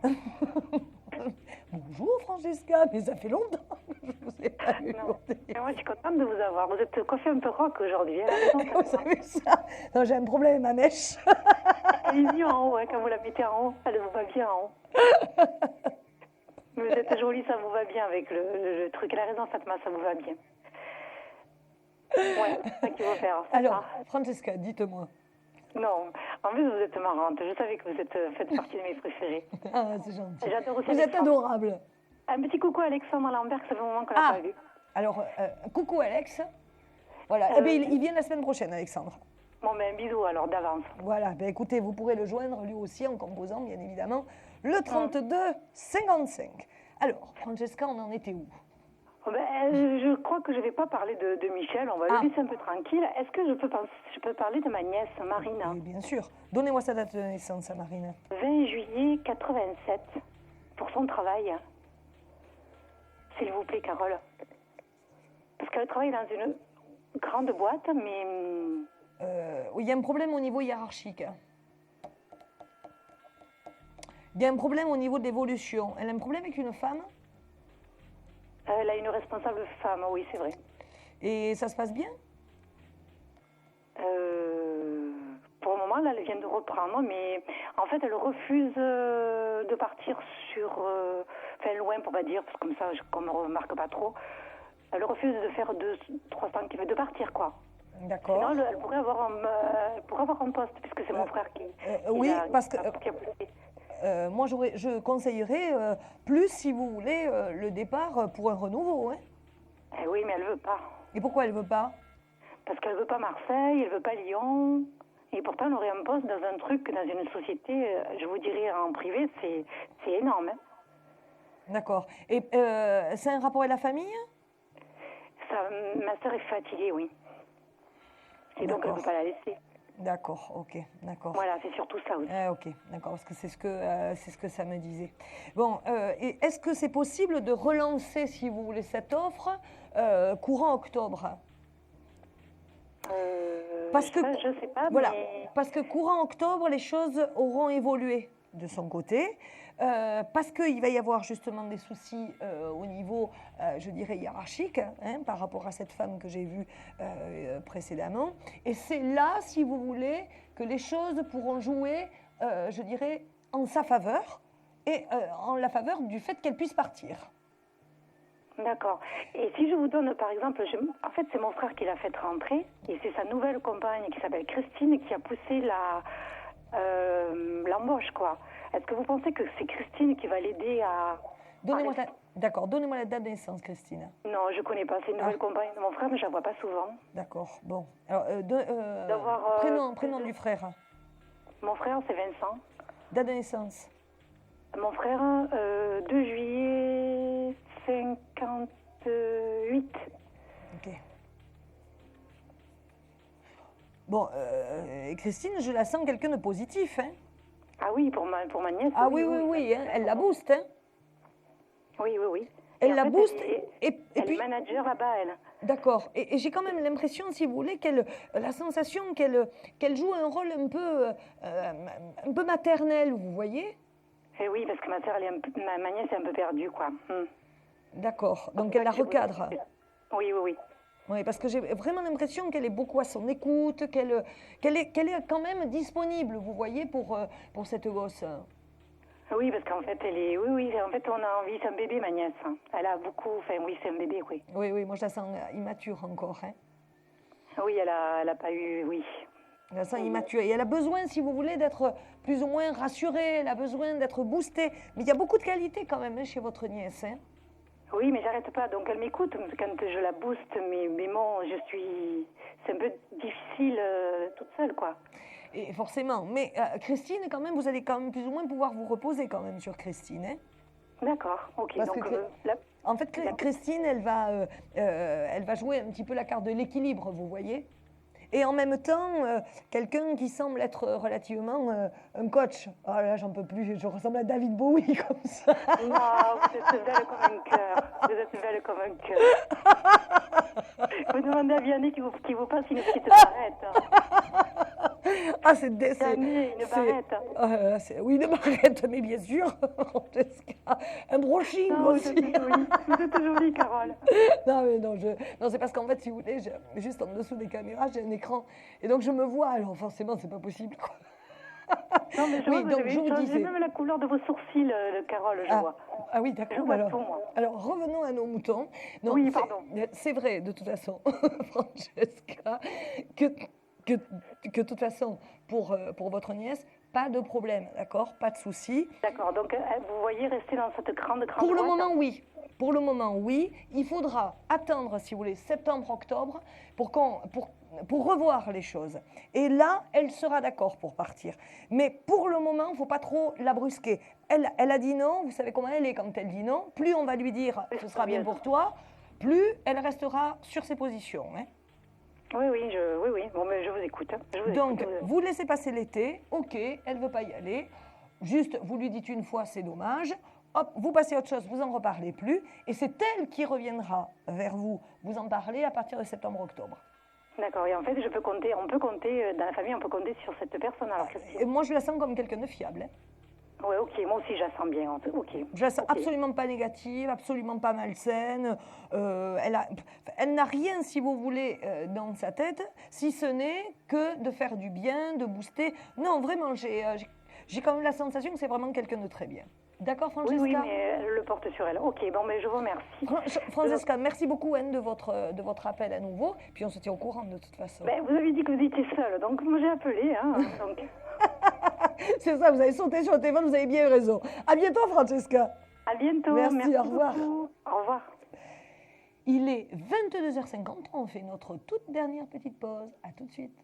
Bonjour Francesca, mais ça fait longtemps que je ne vous ai pas vu. Moi, je suis contente de vous avoir. Vous êtes coiffée un peu rock aujourd'hui. Vous savez ça? Non, j'ai un problème avec ma mèche. Elle est mieux en haut, hein, quand vous la mettez en haut. Elle vous va bien en haut. Vous êtes jolie, ça vous va bien avec le truc. Elle a raison, Fatma, ça vous va bien. Ouais, c'est ça qu'il faut faire. Alors, Francesca, dites-moi. Non, en plus, vous êtes marrante. Je savais que faites partie de mes préférés. Ah, c'est gentil. J'adore aussi Vous êtes adorable. Un petit coucou à Alexandre Lambert, ça fait un moment qu'on l'a pas vu. Alors, coucou Alex. Voilà, eh bien, il vient la semaine prochaine, Alexandre. Bon, ben, un bisou alors, d'avance. Voilà, ben, écoutez, vous pourrez le joindre lui aussi en composant, bien évidemment, le 32 55. Alors, Francesca, on en était où? Je crois que je ne vais pas parler de Michel, on va le laisser un peu tranquille. Est-ce que je peux parler de ma nièce, Marina? Oui, bien sûr. Donnez-moi sa date de naissance, Marina. 20 juillet 87, pour son travail. S'il vous plaît, Carole. Parce qu'elle travaille dans une grande boîte, mais... Oui, il y a un problème au niveau hiérarchique. Il y a un problème au niveau de l'évolution. Elle a un problème avec une femme? Elle a une responsable femme, oui, c'est vrai. Et ça se passe bien? Pour le moment, là, elle vient de reprendre, mais en fait, elle refuse de partir loin, pour pas dire, parce que comme ça, qu'on ne me remarque pas trop. Elle refuse de faire 200-300 km, de partir, quoi. D'accord. Sinon, elle pourrait avoir un poste, puisque c'est mon frère qui oui, parce que... qui a poussé. Moi, je conseillerais plus, si vous voulez, le départ pour un renouveau. Hein. Oui, mais elle ne veut pas. Et pourquoi elle ne veut pas? Parce qu'elle ne veut pas Marseille, elle ne veut pas Lyon. Et pourtant, elle aurait un poste dans un truc, dans une société, je vous dirais en privé, c'est énorme. Hein. D'accord. Et c'est un rapport avec la famille? Ma sœur est fatiguée, oui. Et donc, elle ne veut pas la laisser. D'accord, ok, d'accord. Voilà, c'est surtout ça aussi. Ok, d'accord, parce que c'est ce que ça me disait. Bon, et est-ce que c'est possible de relancer, si vous voulez, cette offre courant octobre? Parce que je sais pas, voilà, mais... parce que courant octobre, les choses auront évolué de son côté. Parce qu'il va y avoir justement des soucis au niveau, je dirais, hiérarchique, hein, par rapport à cette femme que j'ai vue précédemment. Et c'est là, si vous voulez, que les choses pourront jouer, je dirais, en sa faveur et en la faveur du fait qu'elle puisse partir. D'accord. Et si je vous donne, par exemple, en fait, c'est mon frère qui l'a fait rentrer, et c'est sa nouvelle compagne qui s'appelle Christine qui a poussé l'embauche, quoi. Est-ce que vous pensez que c'est Christine qui va l'aider à... D'accord, donnez-moi la date de naissance, Christine. Non, je ne connais pas. C'est une nouvelle compagne de mon frère, mais je ne la vois pas souvent. D'accord, bon. Alors, prénom du frère. Mon frère, c'est Vincent. Date de naissance. Mon frère, 2 juillet 58. Ok. Bon, Christine, je la sens quelqu'un de positif, hein. Ah oui, pour ma nièce. Ah oui, hein, elle la booste, hein. Oui. Elle la booste et puis... Elle est manager là-bas, elle. D'accord. Et j'ai quand même l'impression, si vous voulez, la sensation qu'elle joue un rôle un peu maternel, vous voyez? Eh oui, parce que ma nièce est un peu perdue, quoi. D'accord. Donc elle la recadre. Oui. Oui, parce que j'ai vraiment l'impression qu'elle est beaucoup à son écoute, qu'elle est quand même disponible, vous voyez, pour cette gosse. Oui, parce qu'en fait, en fait, on a envie, c'est un bébé, ma nièce. Elle a beaucoup, oui, c'est un bébé, oui. Oui, moi je la sens immature encore, hein. Oui, elle a pas eu, oui. Elle la sent immature. Et elle a besoin, si vous voulez, d'être plus ou moins rassurée, elle a besoin d'être boostée. Mais il y a beaucoup de qualités quand même, hein, chez votre nièce, hein. Oui, mais j'arrête pas. Donc elle m'écoute quand je la booste, mais bon, c'est un peu difficile toute seule, quoi. Et forcément. Mais Christine, quand même, vous allez quand même plus ou moins pouvoir vous reposer quand même sur Christine, hein. D'accord, ok. Parce donc, en fait, Christine, elle va jouer un petit peu la carte de l'équilibre, vous voyez. Et en même temps, quelqu'un qui semble être relativement un coach. Oh là, j'en peux plus, je ressemble à David Bowie comme ça. Non, vous êtes belle comme un cœur. Vous demandez à Vianney qui vous passe une petite barrette. Ah, une barrette. Oui, une barrette, mais bien sûr. Un brushing aussi. Vous êtes jolie, Carole. Non, c'est parce qu'en fait, si vous voulez, juste en dessous des caméras, j'ai un écran. Et donc, je me vois. Alors, forcément, c'est pas possible, quoi. Non, mais je Oui, vois, donc vous je avez vous changé disais. même la couleur de vos sourcils, Carole, je vois. Ah oui, Je d'accord. vois tout, moi. Alors, revenons à nos moutons. Non, Oui, pardon. C'est vrai, de toute façon, Francesca, que de toute façon, pour votre nièce, pas de problème, d'accord? Pas de souci. D'accord, donc vous voyez rester dans cette grande Pour le boîte. moment, oui. Pour le moment, oui. Il faudra attendre, si vous voulez, septembre-octobre pour revoir les choses. Et là, elle sera d'accord pour partir. Mais pour le moment, il ne faut pas trop la brusquer. Elle a dit non, vous savez comment elle est quand elle dit non. Plus on va lui dire « ce sera bien pour toi », plus elle restera sur ses positions. Hein. Oui. Bon, mais je vous écoute. Donc, vous laissez passer l'été. OK, elle ne veut pas y aller. Juste, vous lui dites une fois, c'est dommage. Hop, vous passez à autre chose, vous n'en reparlez plus. Et c'est elle qui reviendra vers vous. Vous en parlez à partir de septembre-octobre. D'accord, et en fait, on peut compter, dans la famille, on peut compter sur cette personne. Alors, et moi, je la sens comme quelqu'un de fiable. Hein. Oui, ok, moi aussi, je la sens bien. Ok. Je la sens absolument pas négative, absolument pas malsaine. Elle n'a rien, si vous voulez, dans sa tête, si ce n'est que de faire du bien, de booster. Non, vraiment, j'ai quand même la sensation que c'est vraiment quelqu'un de très bien. D'accord, Francesca? Oui, mais elle le porte sur elle. Ok, bon, mais je vous remercie. Francesca, merci beaucoup, Anne, de votre appel à nouveau. Puis on se tient au courant, de toute façon. Ben, vous avez dit que vous étiez seule, donc moi j'ai appelé. Hein, donc... C'est ça, vous avez sauté sur le téléphone, vous avez bien eu raison. À bientôt, Francesca. À bientôt. Merci au revoir. Beaucoup. Au revoir. Il est 22h53, on fait notre toute dernière petite pause. À tout de suite.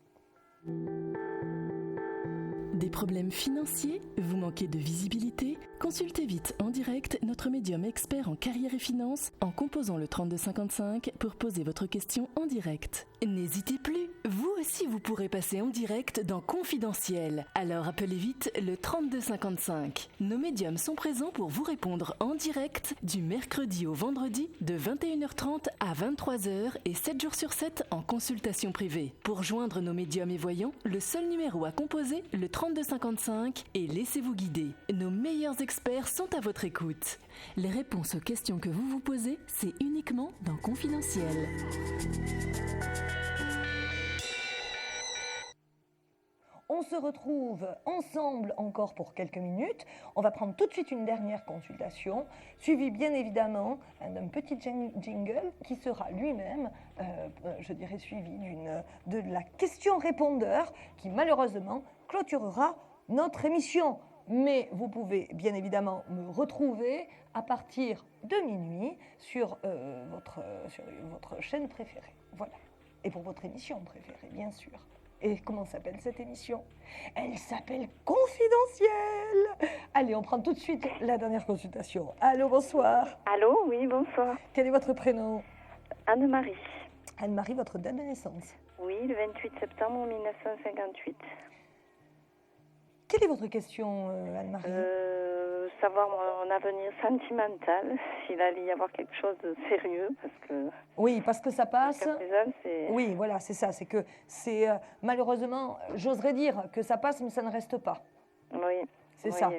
Des problèmes financiers? Vous manquez de visibilité? Consultez vite en direct notre médium expert en carrière et finances en composant le 3255 pour poser votre question en direct. N'hésitez plus, vous aussi vous pourrez passer en direct dans Confidentiel. Alors appelez vite le 3255. Nos médiums sont présents pour vous répondre en direct du mercredi au vendredi de 21h30 à 23h et 7 jours sur 7 en consultation privée. Pour joindre nos médiums et voyants, le seul numéro à composer, le 3255, et laissez-vous guider. Nos meilleurs experts sont à votre écoute. Les réponses aux questions que vous vous posez, c'est uniquement dans Confidentiel. On se retrouve ensemble encore pour quelques minutes. On va prendre tout de suite une dernière consultation, suivie bien évidemment d'un petit jingle qui sera lui-même, je dirais, suivi de la question-répondeur qui malheureusement clôturera notre émission. Mais vous pouvez bien évidemment me retrouver à partir de minuit sur votre chaîne préférée. Voilà. Et pour votre émission préférée, bien sûr. Et comment s'appelle cette émission? Elle s'appelle Confidentiel. Allez, on prend tout de suite la dernière consultation. Allô, bonsoir. Allô, oui, bonsoir. Quel est votre prénom? Anne-Marie. Anne-Marie, votre date de naissance? Oui, le 28 septembre 1958. Quelle est votre question, Anne-Marie? Savoir mon avenir sentimental, s'il allait y avoir quelque chose de sérieux, parce que... Oui, parce que ça passe... Présent, oui, voilà, c'est ça. C'est que c'est malheureusement, j'oserais dire que ça passe, mais ça ne reste pas. Oui. C'est ça.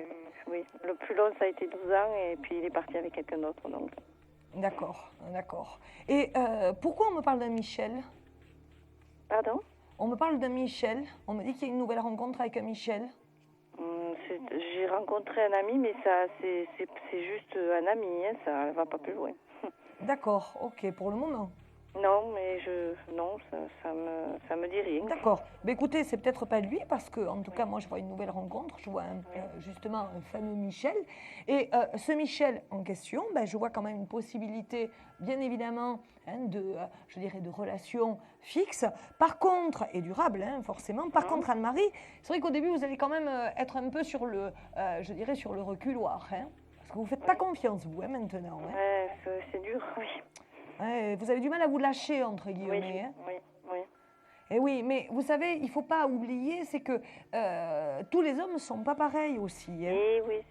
Oui, le plus long, ça a été 12 ans, et puis il est parti avec quelqu'un d'autre, donc... D'accord, d'accord. Et pourquoi on me parle d'un Michel? Pardon? On me parle d'un Michel. On me dit qu'il y a une nouvelle rencontre avec un Michel. J'ai rencontré un ami, mais ça, c'est juste un ami, hein, ça ne va pas plus loin. D'accord, ok, pour le moment. Non, mais ça me dit rien. D'accord. Mais écoutez, c'est peut-être pas lui, parce que, en tout cas, moi, je vois une nouvelle rencontre. Je vois justement un fameux Michel. Et ce Michel en question, je vois quand même une possibilité, bien évidemment, je dirais, de relations fixes. Par contre, et durables, forcément. Par contre, Anne-Marie, c'est vrai qu'au début, vous allez quand même être un peu sur le, je dirais, sur le reculoir. Parce que vous ne faites pas confiance, vous, maintenant. Ouais, c'est dur, oui. Ouais, vous avez du mal à vous lâcher, entre guillemets. Oui. Et oui, mais vous savez, il ne faut pas oublier, c'est que tous les hommes ne sont pas pareils aussi. Et oui,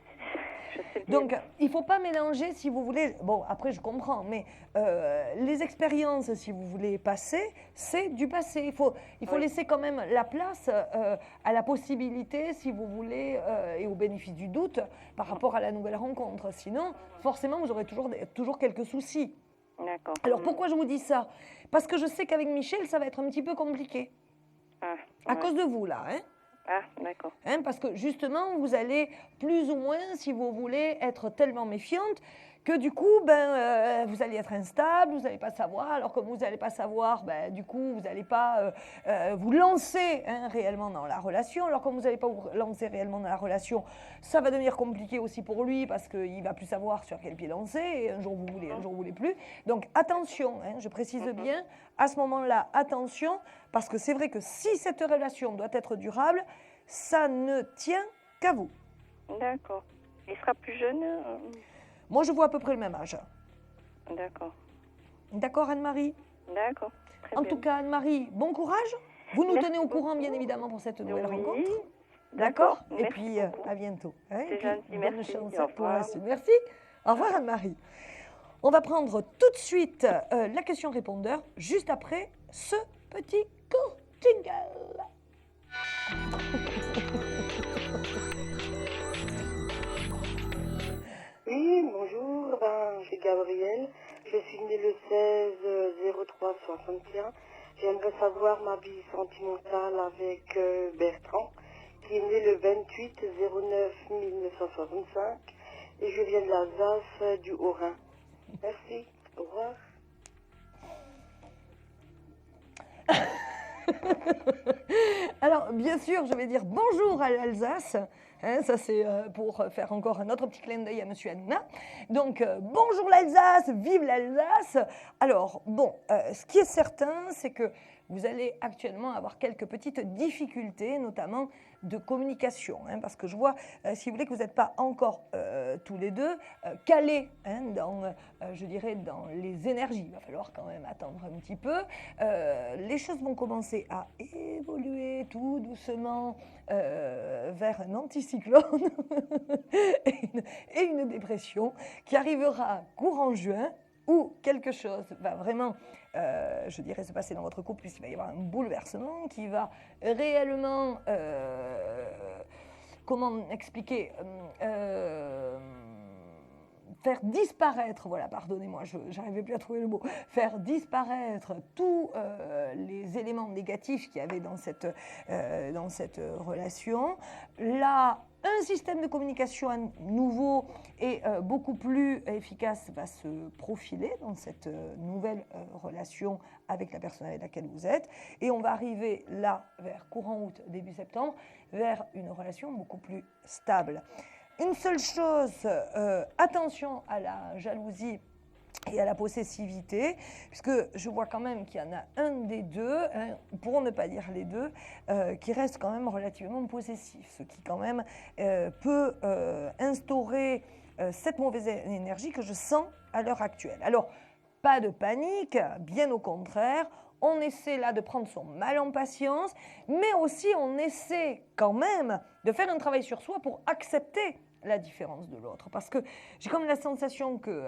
je sais bien. Donc, il ne faut pas mélanger, si vous voulez... Bon, après, je comprends, mais les expériences, si vous voulez passer, c'est du passé. Il faut laisser quand même la place à la possibilité, si vous voulez, et au bénéfice du doute, par rapport à la nouvelle rencontre. Sinon, forcément, vous aurez toujours quelques soucis. D'accord. Alors pourquoi je vous dis ça? Parce que je sais qu'avec Michel, ça va être un petit peu compliqué. À cause de vous, là. Ah, d'accord. Parce que justement, vous allez plus ou moins, si vous voulez, être tellement méfiante que du coup, vous allez être instable, vous n'allez pas savoir. Alors comme vous n'allez pas savoir, du coup, vous n'allez pas vous lancer réellement dans la relation. Alors comme vous n'allez pas vous lancer réellement dans la relation, ça va devenir compliqué aussi pour lui parce qu'il ne va plus savoir sur quel pied lancer. Et un jour vous voulez, un jour vous voulez plus. Donc attention, je précise bien, à ce moment-là, attention, parce que c'est vrai que si cette relation doit être durable, ça ne tient qu'à vous. D'accord. Il sera plus jeune Moi, je vois à peu près le même âge. D'accord. D'accord, Anne-Marie? D'accord. En tout cas, Anne-Marie, bon courage. Vous nous tenez au courant, bien évidemment, pour cette nouvelle rencontre. D'accord. Et puis, à bientôt. C'est gentil, bonne merci. chance Au pour revoir. la suite. Merci. Au revoir, Anne-Marie. On va prendre tout de suite la question répondeur, juste après ce petit court jingle. Oui, bonjour, c'est Gabrielle. Je suis née le 16-03-61. J'aimerais savoir ma vie sentimentale avec Bertrand, qui est né le 28-09-1965. Et je viens de l'Alsace, du Haut-Rhin. Merci, au revoir. Alors, bien sûr, je vais dire bonjour à l'Alsace. Ça, c'est pour faire encore un autre petit clin d'œil à Monsieur Hanouna. Donc, bonjour l'Alsace, vive l'Alsace. Alors, bon, ce qui est certain, c'est que vous allez actuellement avoir quelques petites difficultés, notamment de communication, parce que je vois, si vous voulez, que vous n'êtes pas encore tous les deux calés dans, je dirais, dans les énergies. Il va falloir quand même attendre un petit peu. Les choses vont commencer à évoluer tout doucement vers un anticyclone et une dépression qui arrivera courant juin, où quelque chose va vraiment, je dirais, se passer dans votre couple, puisqu'il va y avoir un bouleversement qui va réellement, comment expliquer, faire disparaître, voilà, pardonnez-moi, je n'arrivais plus à trouver le mot, faire disparaître tous les éléments négatifs qu'il y avait dans cette relation. Là, un système de communication nouveau et beaucoup plus efficace va se profiler dans cette nouvelle relation avec la personne avec laquelle vous êtes. Et on va arriver là, vers courant août, début septembre, vers une relation beaucoup plus stable. Une seule chose, attention à la jalousie et à la possessivité, puisque je vois quand même qu'il y en a un des deux, pour ne pas dire les deux, qui reste quand même relativement possessif, ce qui quand même peut instaurer cette mauvaise énergie que je sens à l'heure actuelle. Alors, pas de panique, bien au contraire. On essaie là de prendre son mal en patience, mais aussi on essaie quand même de faire un travail sur soi pour accepter la différence de l'autre. Parce que j'ai comme la sensation que,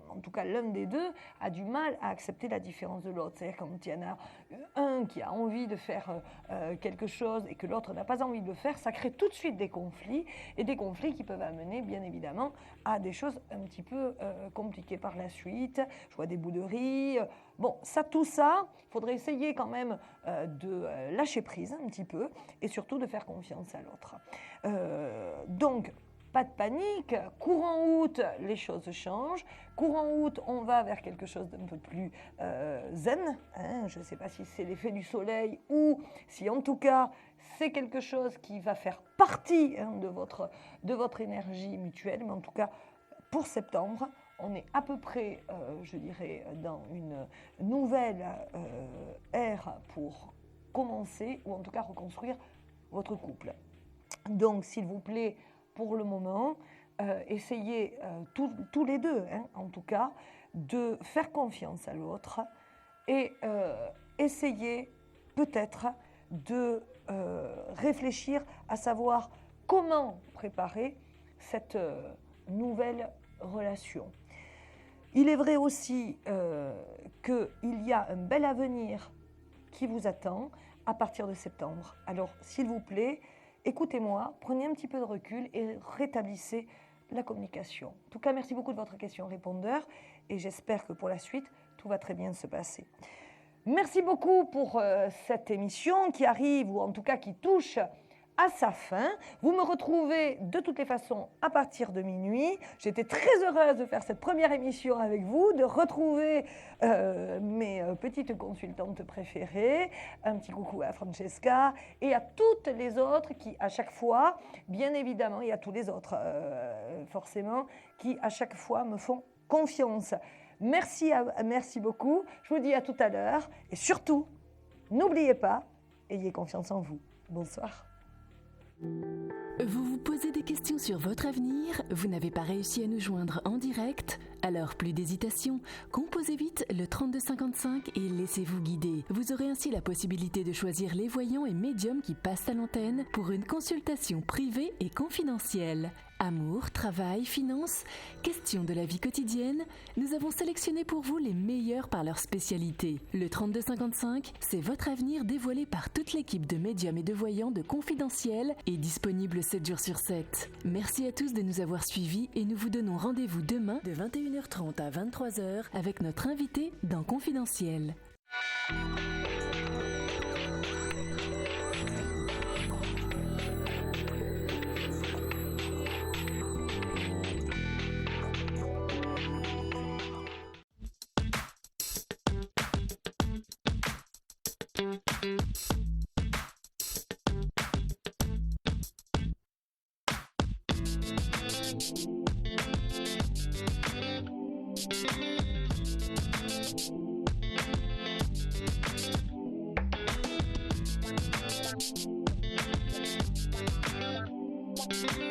en tout cas l'un des deux, a du mal à accepter la différence de l'autre. C'est-à-dire quand il y en a un qui a envie de faire quelque chose et que l'autre n'a pas envie de le faire, ça crée tout de suite des conflits, et des conflits qui peuvent amener bien évidemment à des choses un petit peu compliquées par la suite. Je vois des bouderies. Bon, tout ça, il faudrait essayer quand même de lâcher prise un petit peu et surtout de faire confiance à l'autre. Donc, pas de panique, courant août, les choses changent. Courant août, on va vers quelque chose d'un peu plus zen. Je ne sais pas si c'est l'effet du soleil ou si en tout cas c'est quelque chose qui va faire partie de votre énergie mutuelle. Mais en tout cas, pour septembre, on est à peu près, je dirais, dans une nouvelle ère pour commencer ou en tout cas reconstruire votre couple. Donc, s'il vous plaît, pour le moment, essayez tous les deux, en tout cas, de faire confiance à l'autre et essayez peut-être de réfléchir à savoir comment préparer cette nouvelle relation. Il est vrai aussi qu'il y a un bel avenir qui vous attend à partir de septembre. Alors, s'il vous plaît, écoutez-moi, prenez un petit peu de recul et rétablissez la communication. En tout cas, merci beaucoup de votre question répondeur et j'espère que pour la suite, tout va très bien se passer. Merci beaucoup pour cette émission qui arrive, ou en tout cas qui touche à sa fin. Vous me retrouvez de toutes les façons à partir de minuit. J'étais très heureuse de faire cette première émission avec vous, de retrouver mes petites consultantes préférées. Un petit coucou à Francesca et à toutes les autres qui, à chaque fois, bien évidemment, et à tous les autres, forcément, qui, à chaque fois, me font confiance. Merci beaucoup. Je vous dis à tout à l'heure. Et surtout, n'oubliez pas, ayez confiance en vous. Bonsoir. Vous vous posez des questions sur votre avenir? Vous n'avez pas réussi à nous joindre en direct? Alors plus d'hésitation, composez vite le 3255 et laissez-vous guider. Vous aurez ainsi la possibilité de choisir les voyants et médiums qui passent à l'antenne pour une consultation privée et confidentielle. Amour, travail, finances, questions de la vie quotidienne, nous avons sélectionné pour vous les meilleurs par leur spécialité. Le 3255, c'est votre avenir dévoilé par toute l'équipe de médiums et de voyants de Confidentiel et disponible 7 jours sur 7. Merci à tous de nous avoir suivis et nous vous donnons rendez-vous demain de 21h30 à 23h avec notre invité dans Confidentiel. Thank you.